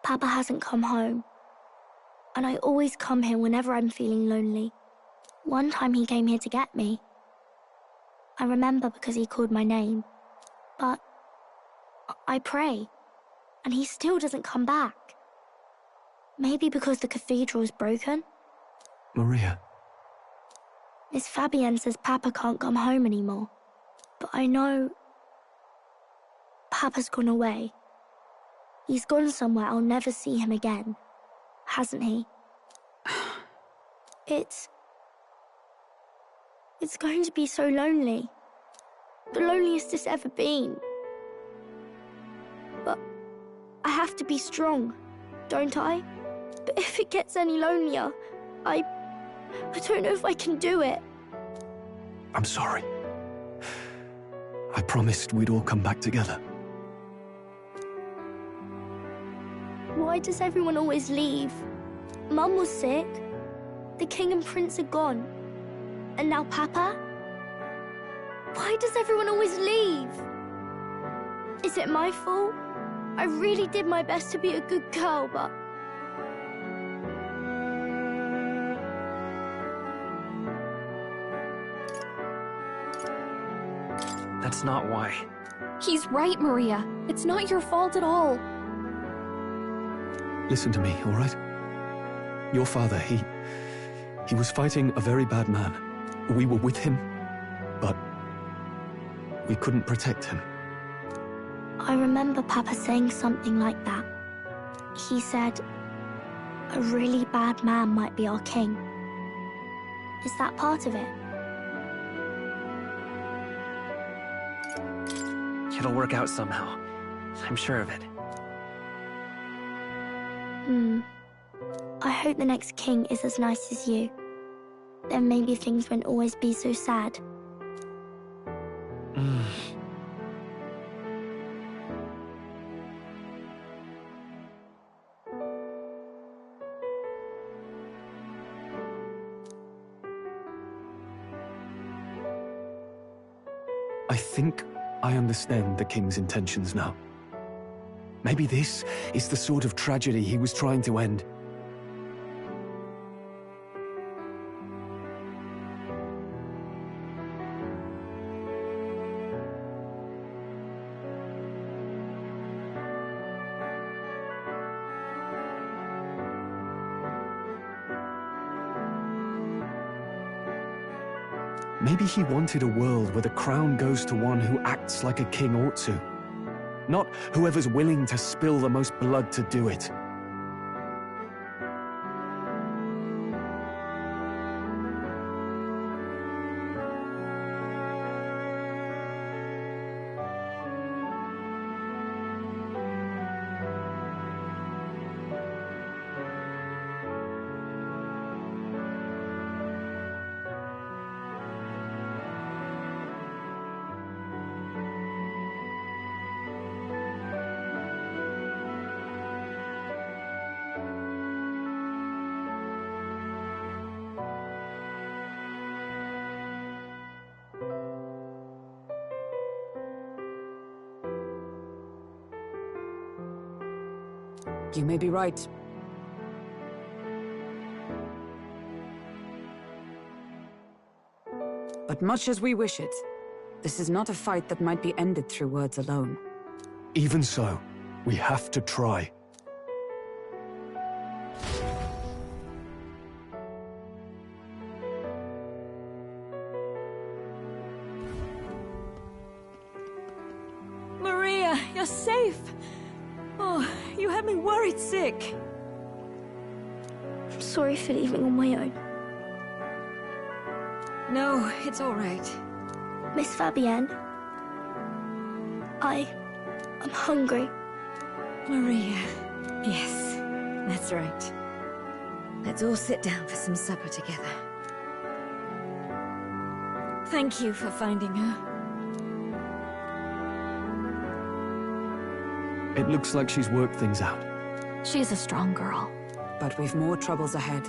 Papa hasn't come home. And I always come here whenever I'm feeling lonely. One time he came here to get me. I remember because he called my name. But I pray, and he still doesn't come back. Maybe because the cathedral's broken? Maria. Miss Fabienne says Papa can't come home anymore. But I know Papa's gone away. He's gone somewhere I'll never see him again. Hasn't he? It's going to be so lonely. The loneliest it's ever been. But I have to be strong, don't I? But if it gets any lonelier, I don't know if I can do it. I'm sorry. I promised we'd all come back together. Why does everyone always leave? Mum was sick. The king and prince are gone. And now Papa? Why does everyone always leave? Is it my fault? I really did my best to be a good girl, but... That's not why. He's right, Maria. It's not your fault at all. Listen to me, all right? Your father, he was fighting a very bad man. We were with him, but we couldn't protect him. I remember Papa saying something like that. He said, a really bad man might be our king. Is that part of it? It'll work out somehow. I'm sure of it. I hope the next king is as nice as you. Then maybe things won't always be so sad. I think I understand the king's intentions now. Maybe this is the sort of tragedy he was trying to end. Maybe he wanted a world where the crown goes to one who acts like a king ought to. Not whoever's willing to spill the most blood to do it. You may be right. But much as we wish it, this is not a fight that might be ended through words alone. Even so, we have to try. Maria, you're safe! Oh, you had me worried sick. I'm sorry for leaving on my own. No, it's all right. Miss Fabienne, I'm hungry. Maria. Yes, that's right. Let's all sit down for some supper together. Thank you for finding her. It looks like she's worked things out. She's a strong girl. But we've more troubles ahead.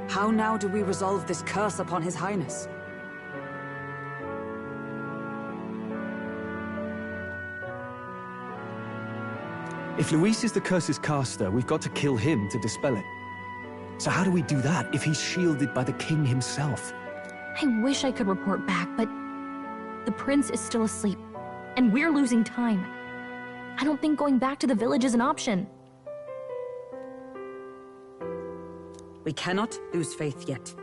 How now do we resolve this curse upon His Highness? If Luis is the curse's caster, we've got to kill him to dispel it. So how do we do that if he's shielded by the king himself? I wish I could report back, but the prince is still asleep, and we're losing time. I don't think going back to the village is an option. We cannot lose faith yet.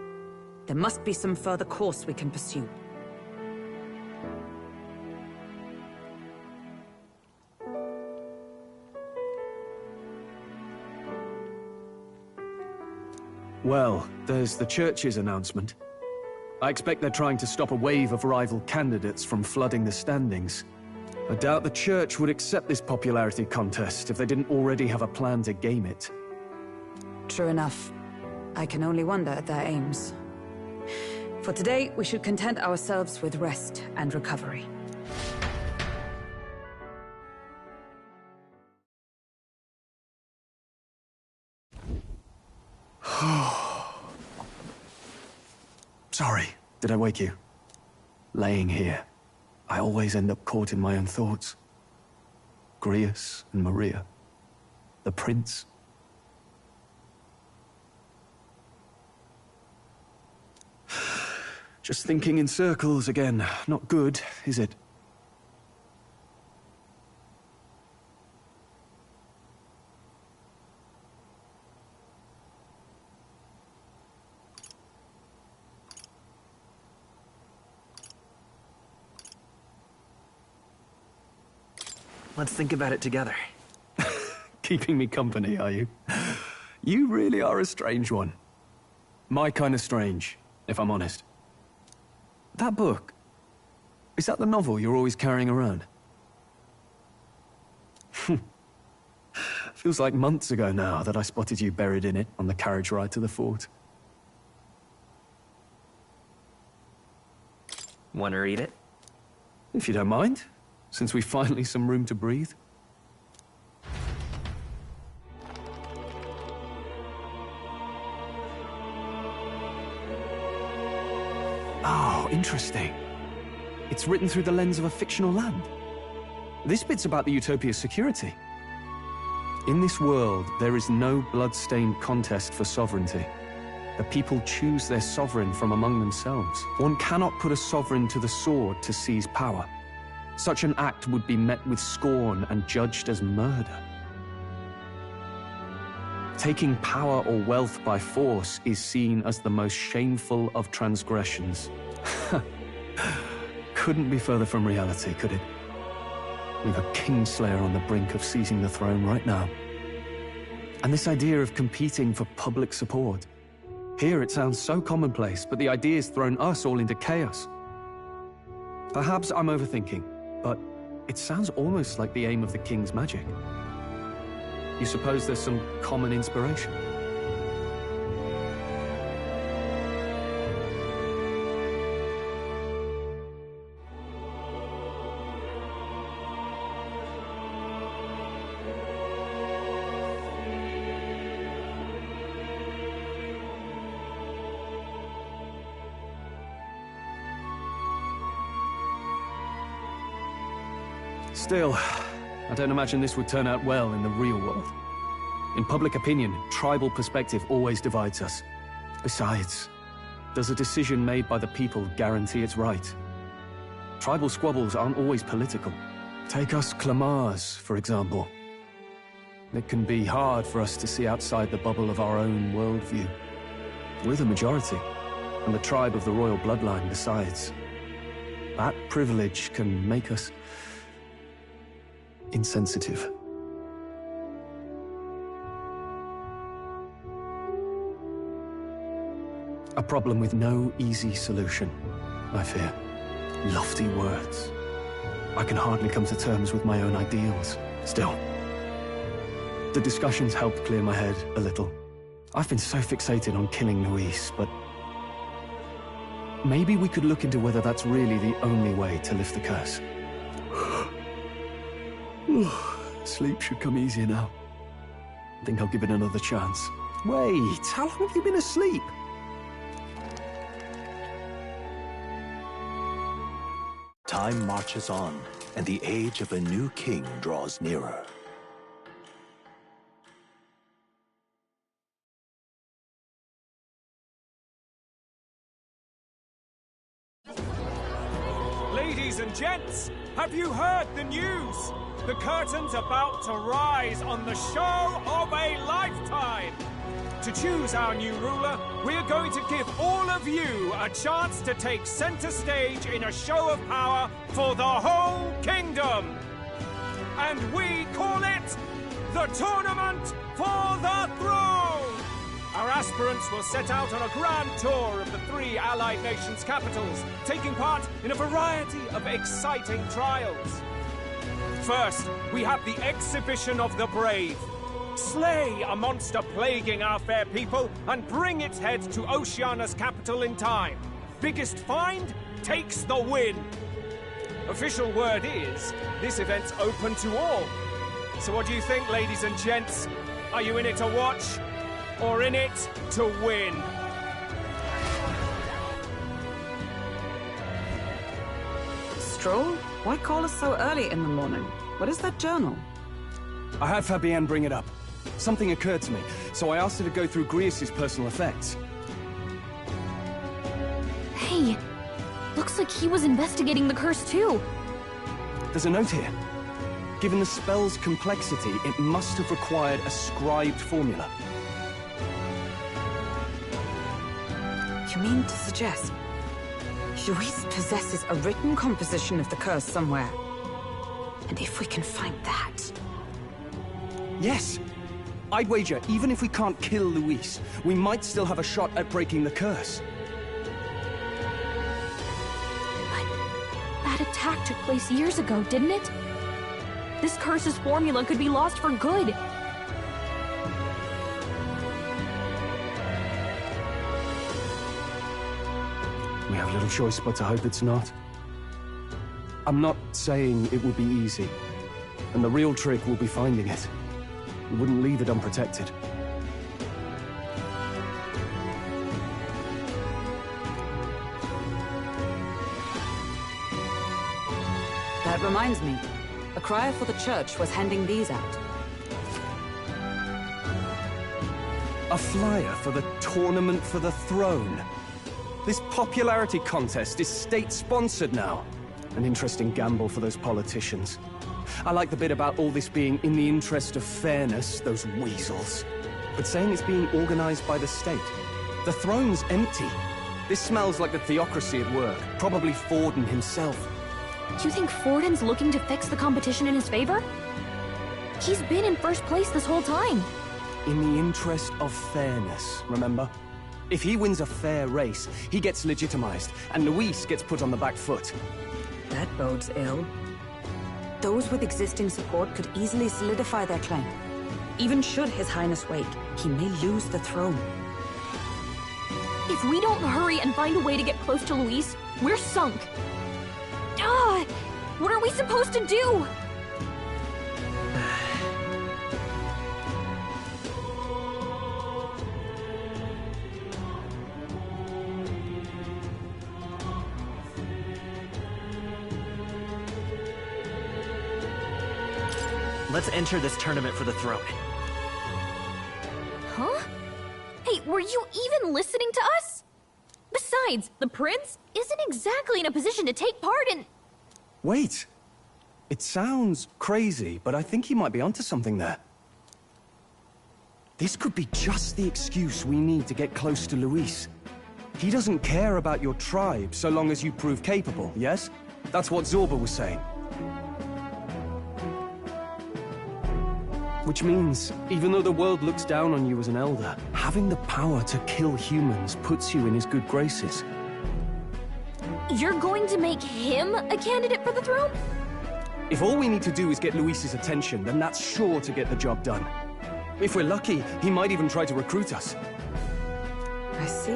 There must be some further course we can pursue. Well, there's the church's announcement. I expect they're trying to stop a wave of rival candidates from flooding the standings. I doubt the church would accept this popularity contest if they didn't already have a plan to game it. True enough. I can only wonder at their aims. For today, we should content ourselves with rest and recovery. Sorry, did I wake you? Laying here, I always end up caught in my own thoughts. Grius and Maria. The prince. Just thinking in circles again. Not good, is it? Let's think about it together. Keeping me company, are you? You really are a strange one. My kind of strange, if I'm honest. That book, is that the novel you're always carrying around? Feels like months ago now that I spotted you buried in it on the carriage ride to the fort. Want to read it? If you don't mind, since we've finally some room to breathe. Oh, interesting. It's written through the lens of a fictional land. This bit's about the Utopia's security. In this world, there is no blood-stained contest for sovereignty. The people choose their sovereign from among themselves. One cannot put a sovereign to the sword to seize power. Such an act would be met with scorn and judged as murder. Taking power or wealth by force is seen as the most shameful of transgressions. Couldn't be further from reality, could it? We've a kingslayer on the brink of seizing the throne right now. And this idea of competing for public support. Here it sounds so commonplace, but the idea's thrown us all into chaos. Perhaps I'm overthinking, but it sounds almost like the aim of the king's magic. You suppose there's some common inspiration? Still, I don't imagine this would turn out well in the real world. In public opinion, tribal perspective always divides us. Besides, does a decision made by the people guarantee it's right? Tribal squabbles aren't always political. Take us Clamars, for example. It can be hard for us to see outside the bubble of our own worldview. We're the majority, and the tribe of the royal bloodline besides. That privilege can make us insensitive. A problem with no easy solution, I fear. Lofty words. I can hardly come to terms with my own ideals. Still, the discussions helped clear my head a little. I've been so fixated on killing Luis, but maybe we could look into whether that's really the only way to lift the curse. Sleep should come easier now. I think I'll give it another chance. Wait, how long have you been asleep? Time marches on, and the age of a new king draws nearer. Ladies and gents, have you heard the news? The curtain's about to rise on the show of a lifetime. To choose our new ruler, we're going to give all of you a chance to take center stage in a show of power for the whole kingdom. And we call it the Tournament for the Throne. Our aspirants will set out on a grand tour of the 3 allied nations' capitals, taking part in a variety of exciting trials. First, we have the Exhibition of the Brave. Slay a monster plaguing our fair people and bring its head to Oceania's capital in time. Biggest find takes the win. Official word is, this event's open to all. So what do you think, ladies and gents? Are you in it to watch, or in it to win? Stroll? Why call us so early in the morning? What is that journal? I had Fabienne bring it up. Something occurred to me, so I asked her to go through Grius' personal effects. Hey, looks like he was investigating the curse too. There's a note here. Given the spell's complexity, it must have required a scribed formula. You mean to suggest Luis possesses a written composition of the curse somewhere? And if we can find that... Yes! I'd wager, even if we can't kill Luis, we might still have a shot at breaking the curse. But that attack took place years ago, didn't it? This curse's formula could be lost for good. We have little choice but to hope it's not. I'm not saying it would be easy, and the real trick will be finding it. We wouldn't leave it unprotected. That reminds me. A crier for the church was handing these out. A flyer for the Tournament for the Throne. This popularity contest is state-sponsored now. An interesting gamble for those politicians. I like the bit about all this being in the interest of fairness, those weasels. But saying it's being organized by the state. The throne's empty. This smells like the theocracy at work. Probably Forden himself. You think Forden's looking to fix the competition in his favor? He's been in first place this whole time. In the interest of fairness, remember? If he wins a fair race, he gets legitimized, and Luis gets put on the back foot. That bodes ill. Those with existing support could easily solidify their claim. Even should His Highness wake, he may lose the throne. If we don't hurry and find a way to get close to Luis, we're sunk. What are we supposed to do? Let's enter this tournament for the throne. Huh? Hey, were you even listening to us? Besides, the prince isn't exactly in a position to take part in... Wait. It sounds crazy, but I think he might be onto something there. This could be just the excuse we need to get close to Luis. He doesn't care about your tribe so long as you prove capable, yes? That's what Zorba was saying. Which means, even though the world looks down on you as an elder, having the power to kill humans puts you in his good graces. You're going to make him a candidate for the throne? If all we need to do is get Luis's attention, then that's sure to get the job done. If we're lucky, he might even try to recruit us. I see.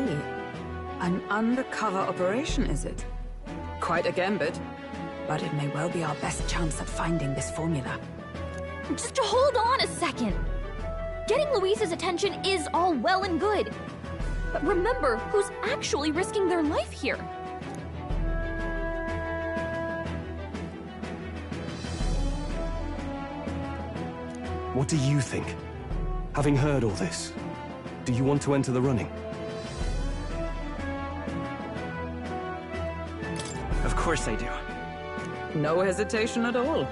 An undercover operation, is it? Quite a gambit, but it may well be our best chance at finding this formula. Just hold on a second. Getting Luis's attention is all well and good. But remember who's actually risking their life here. What do you think? Having heard all this, do you want to enter the running? Of course I do. No hesitation at all.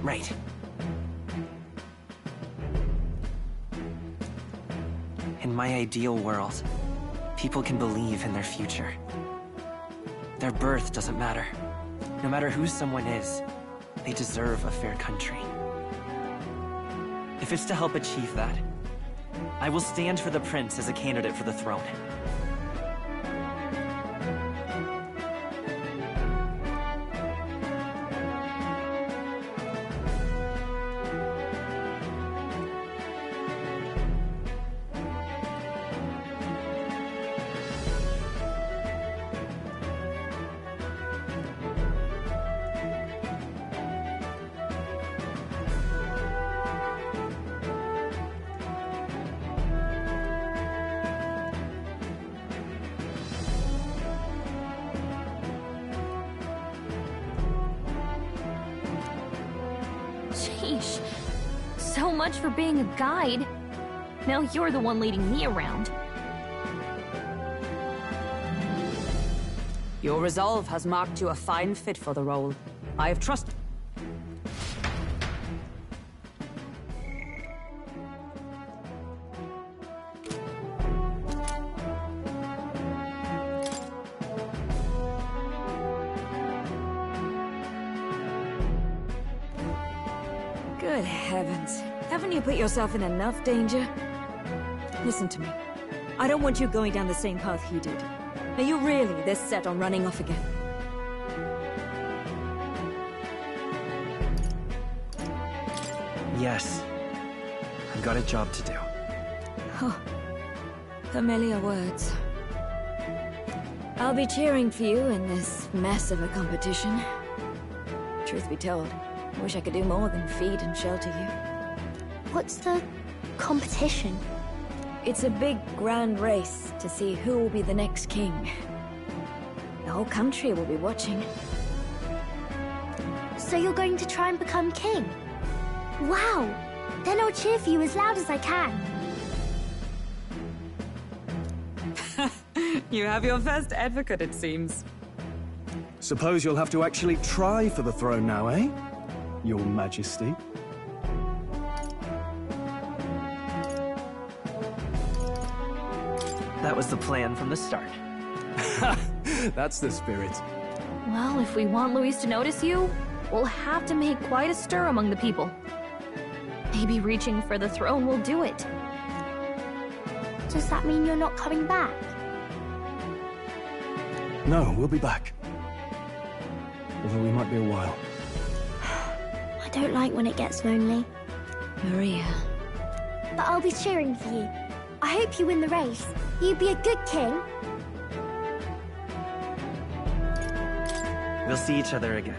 Right. In my ideal world, people can believe in their future. Their birth doesn't matter. No matter who someone is, they deserve a fair country. If it's to help achieve that, I will stand for the prince as a candidate for the throne. Sheesh. So much for being a guide. Now you're the one leading me around. Your resolve has marked you a fine fit for the role. I have trust. Good heavens. Haven't you put yourself in enough danger? Listen to me. I don't want you going down the same path he did. Are you really this set on running off again? Yes. I've got a job to do. Oh, familiar words. I'll be cheering for you in this mess of a competition. Truth be told, I wish I could do more than feed and shelter you. What's the competition? It's a big, grand race to see who will be the next king. The whole country will be watching. So you're going to try and become king? Wow! Then I'll cheer for you as loud as I can. You have your first advocate, it seems. Suppose you'll have to actually try for the throne now, eh? Your Majesty. That was the plan from the start. That's the spirit. Well, if we want Luis to notice you, we'll have to make quite a stir among the people. Maybe reaching for the throne will do it. Does that mean you're not coming back? No, we'll be back. Although we might be a while. I don't like when it gets lonely. Maria. But I'll be cheering for you. I hope you win the race. You'd be a good king. We'll see each other again.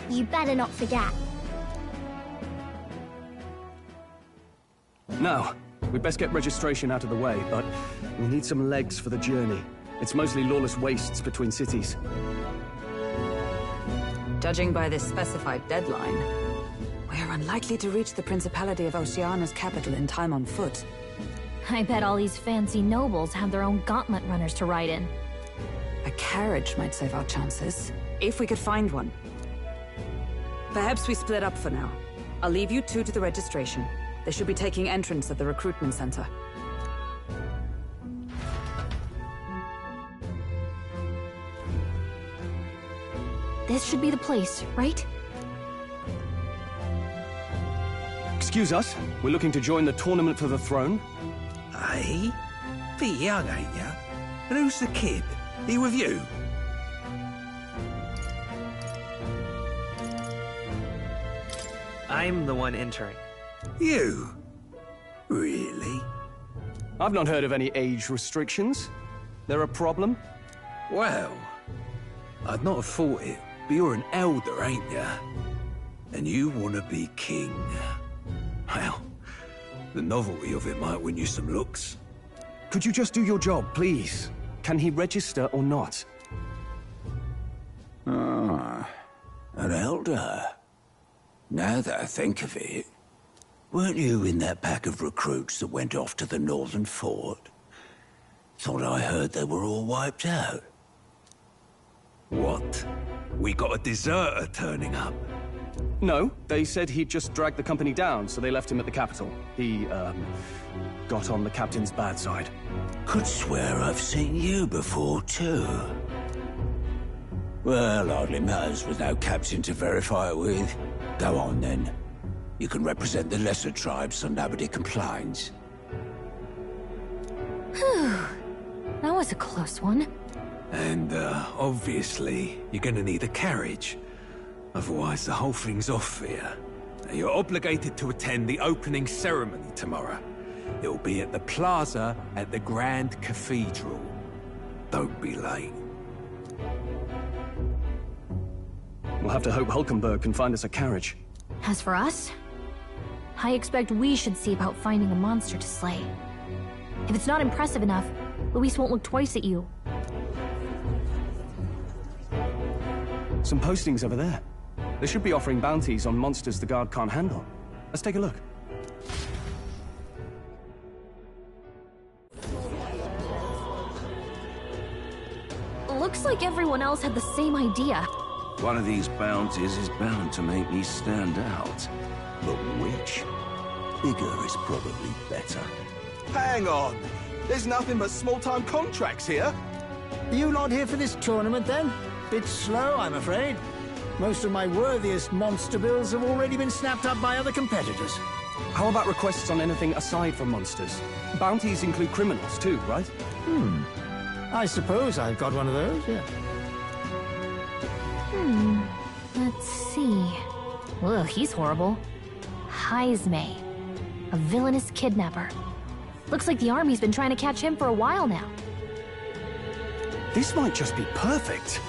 You better not forget. Now, we'd best get registration out of the way, but we'll need some legs for the journey. It's mostly lawless wastes between cities. Judging by this specified deadline, we're unlikely to reach the Principality of Oceania's capital in time on foot. I bet all these fancy nobles have their own gauntlet runners to ride in. A carriage might save our chances, if we could find one. Perhaps we split up for now. I'll leave you two to the registration. They should be taking entrance at the recruitment center. This should be the place, right? Excuse us, we're looking to join the tournament for the throne. Aye? Bit young, ain't ya? And who's the kid? He with you? I'm the one entering. You? Really? I've not heard of any age restrictions. There a problem? Well, I'd not have thought it, but you're an elder, ain't ya? And you want to be king. Well, the novelty of it might win you some looks. Could you just do your job, please? Can he register or not? Ah, an elder. Now that I think of it, weren't you in that pack of recruits that went off to the northern fort? Thought I heard they were all wiped out. What? We got a deserter turning up? No, they said he'd just dragged the company down, so they left him at the capital. He, got on the captain's bad side. Could swear I've seen you before, too. Well, hardly matters with no captain to verify it with. Go on, then. You can represent the lesser tribes so nobody complains. Whew. That was a close one. And, obviously, you're gonna need a carriage. Otherwise, the whole thing's off here. You're obligated to attend the opening ceremony tomorrow. It'll be at the plaza at the Grand Cathedral. Don't be late. We'll have to hope Hulkenberg can find us a carriage. As for us, I expect we should see about finding a monster to slay. If it's not impressive enough, Luis won't look twice at you. Some postings over there. They should be offering bounties on monsters the guard can't handle. Let's take a look. Looks like everyone else had the same idea. One of these bounties is bound to make me stand out. But which? Bigger is probably better. Hang on! There's nothing but small-time contracts here. Are you not here for this tournament, then? Bit slow, I'm afraid. Most of my worthiest monster bills have already been snapped up by other competitors. How about requests on anything aside from monsters? Bounties include criminals too, right? I suppose I've got one of those, yeah. Let's see. Ugh, he's horrible. Heisme. A villainous kidnapper. Looks like the army's been trying to catch him for a while now. This might just be perfect.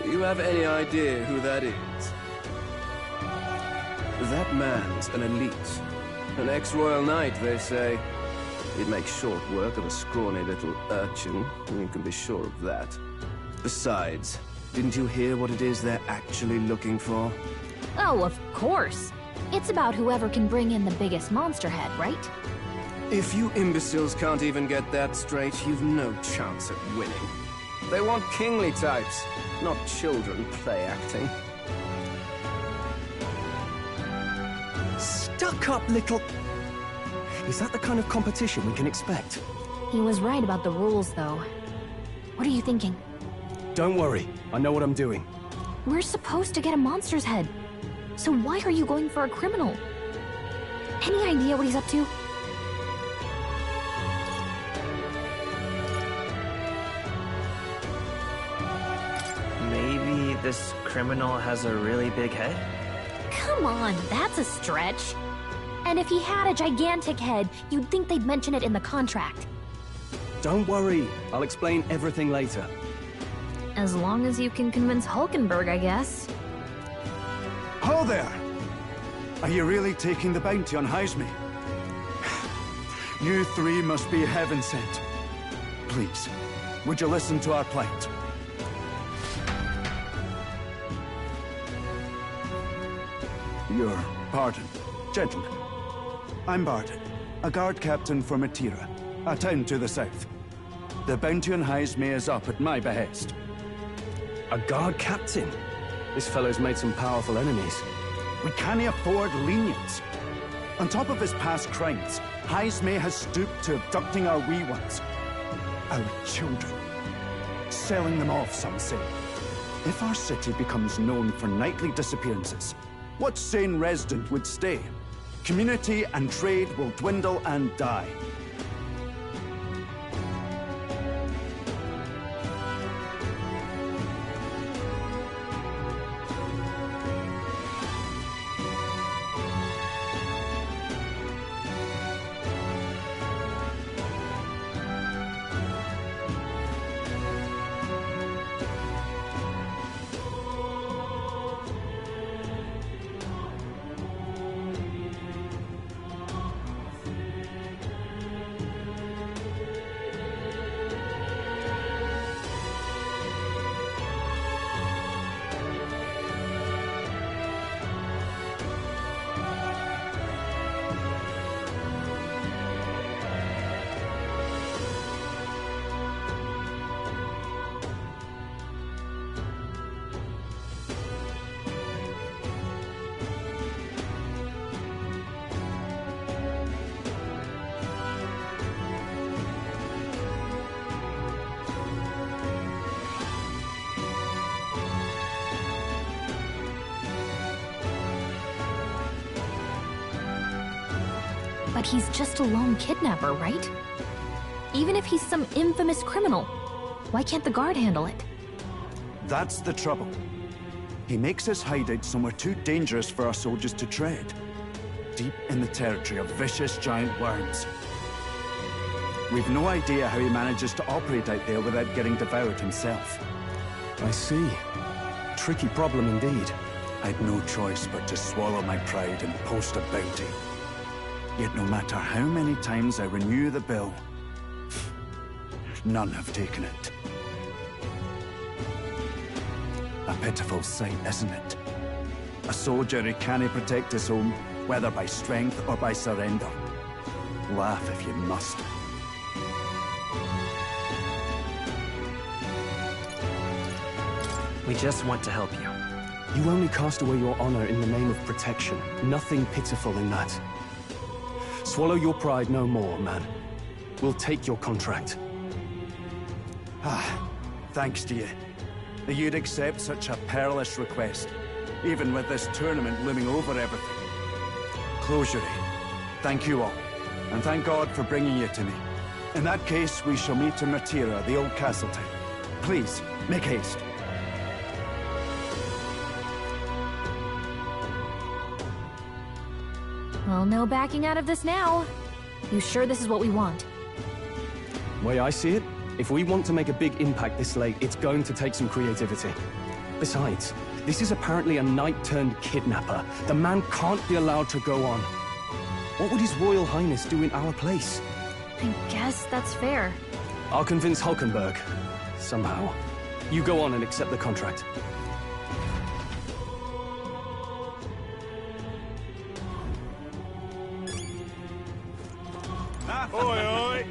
You have any idea who that is? That man's an elite. An ex-royal knight, they say. He'd make short work of a scrawny little urchin, you can be sure of that. Besides, didn't you hear what it is they're actually looking for? Oh, of course. It's about whoever can bring in the biggest monster head, right? If you imbeciles can't even get that straight, you've no chance at winning. They want kingly types, not children play acting. Stuck-up little... Is that the kind of competition we can expect? He was right about the rules, though. What are you thinking? Don't worry, I know what I'm doing. We're supposed to get a monster's head. So why are you going for a criminal? Any idea what he's up to? Maybe this criminal has a really big head? Come on, that's a stretch. And if he had a gigantic head, you'd think they'd mention it in the contract. Don't worry, I'll explain everything later. As long as you can convince Hulkenberg, I guess. Ho there! Are you really taking the bounty on Heisme? You three must be heaven sent. Please, would you listen to our plight? Your pardon, gentlemen. I'm Barton, a guard captain for Matira, a town to the south. The bounty on Heisme is up at my behest. A guard captain? This fellow's made some powerful enemies. We can't afford lenience. On top of his past crimes, Heisme has stooped to abducting our wee ones. Our children. Selling them off, some say. If our city becomes known for nightly disappearances, what sane resident would stay? Community and trade will dwindle and die. But he's just a lone kidnapper, right? Even if he's some infamous criminal, why can't the guard handle it? That's the trouble. He makes his hideout somewhere too dangerous for our soldiers to tread. Deep in the territory of vicious giant worms. We've no idea how he manages to operate out there without getting devoured himself. I see. Tricky problem indeed. I'd no choice but to swallow my pride and post a bounty. Yet no matter how many times I renew the bill, none have taken it. A pitiful sight, isn't it? A soldier who can't protect his home, whether by strength or by surrender. Laugh if you must. We just want to help you. You only cast away your honor in the name of protection. Nothing pitiful in that. Swallow your pride no more, man. We'll take your contract. Thanks to you. that you'd accept such a perilous request, even with this tournament looming over everything. Closure. Thank you all, and thank God for bringing you to me. In that case, we shall meet in Matira, the old castle town. Please, make haste. Well, no backing out of this now. You sure this is what we want? Way I see it, if we want to make a big impact this late, it's going to take some creativity. Besides, this is apparently a knight-turned-kidnapper. The man can't be allowed to go on. What would His Royal Highness do in our place? I guess that's fair. I'll convince Hulkenberg. Somehow. You go on and accept the contract. Oi, oi!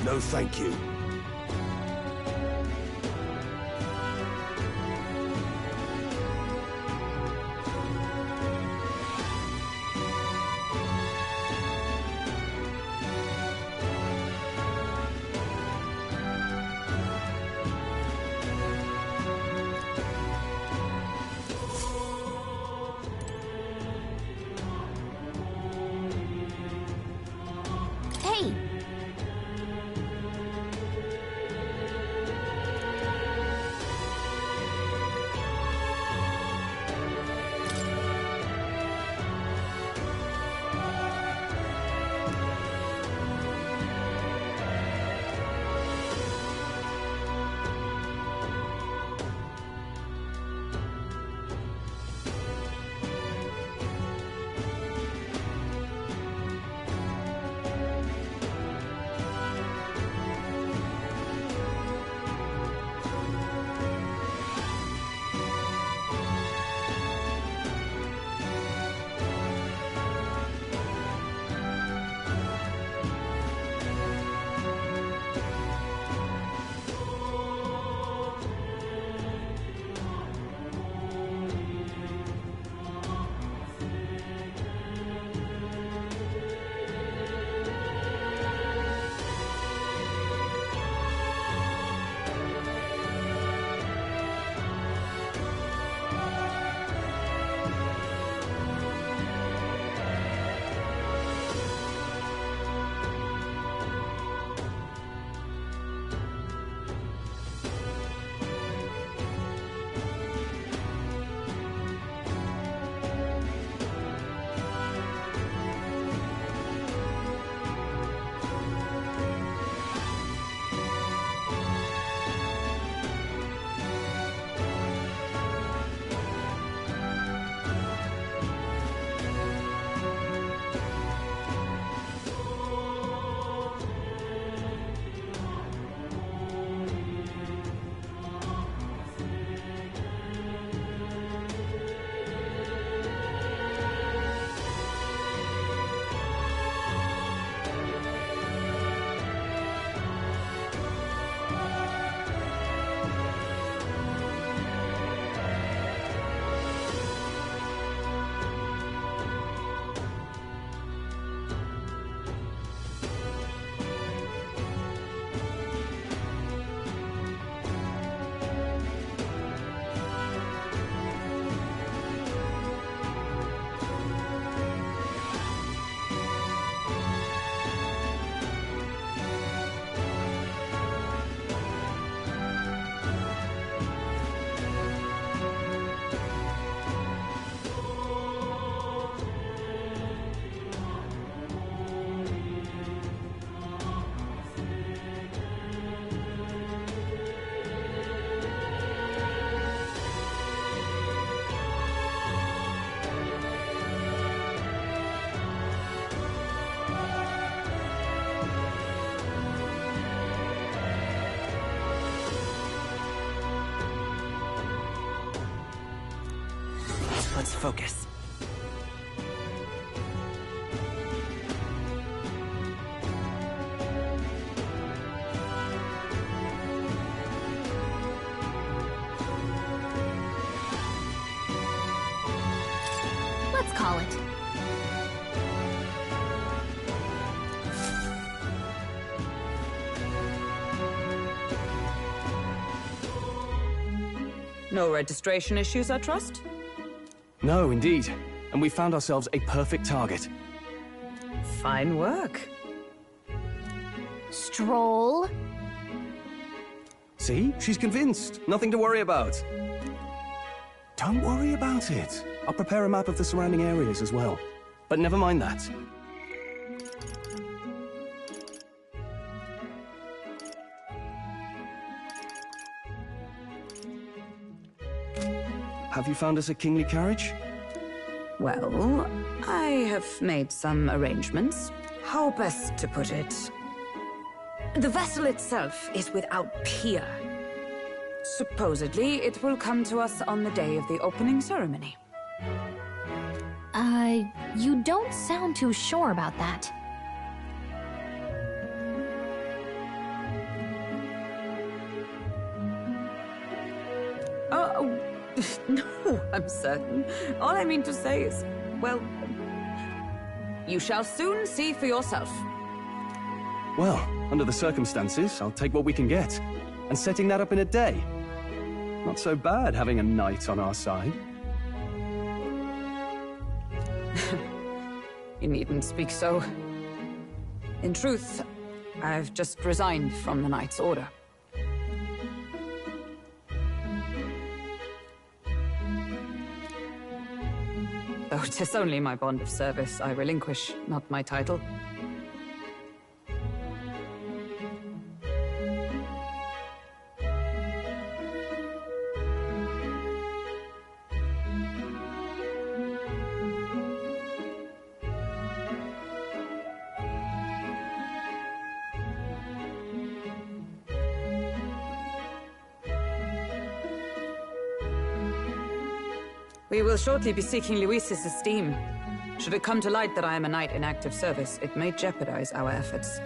No thank you. Hey! Let's focus. Let's call it. No registration issues, I trust? No, indeed. And we found ourselves a perfect target. Fine work. Stroll. See? She's convinced. Nothing to worry about. Don't worry about it. I'll prepare a map of the surrounding areas as well. But never mind that. Have you found us a kingly carriage? Well, I have made some arrangements. How best to put it? The vessel itself is without peer. Supposedly, it will come to us on the day of the opening ceremony. You don't sound too sure about that. No, I'm certain. All I mean to say is, well, you shall soon see for yourself. Well, under the circumstances, I'll take what we can get. And setting that up in a day. Not so bad having a knight on our side. You needn't speak so. In truth, I've just resigned from the Knight's Order. Though 'tis only my bond of service I relinquish, not my title. We will shortly be seeking Luis's esteem. Should it come to light that I am a knight in active service, it may jeopardize our efforts.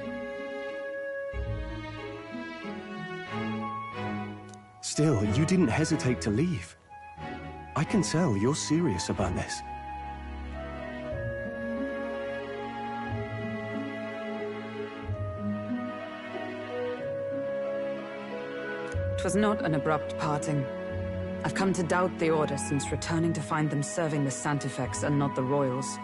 Still, you didn't hesitate to leave. I can tell you're serious about this. It was not an abrupt parting. I've come to doubt the Order since returning to find them serving the Santifex and not the Royals.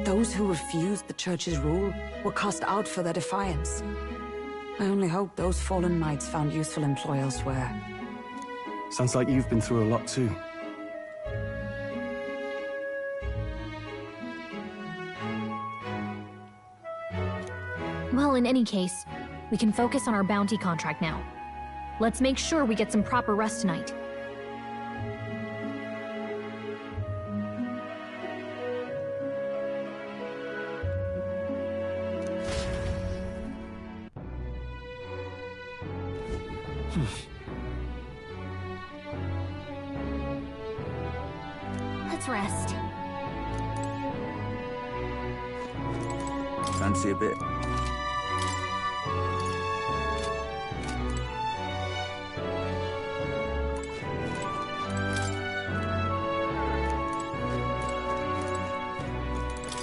Those who refused the Church's rule were cast out for their defiance. I only hope those fallen knights found useful employ elsewhere. Sounds like you've been through a lot too. Well, in any case, we can focus on our bounty contract now. Let's make sure we get some proper rest tonight. Let's rest. Fancy a bit?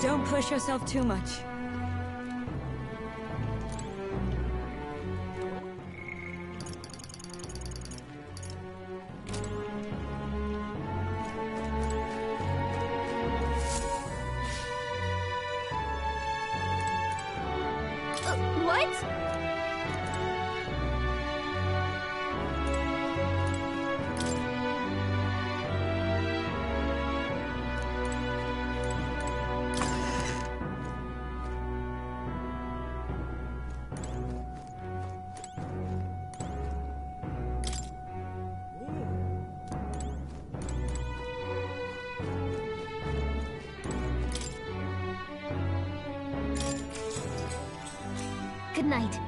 Don't push yourself too much. What? Good night.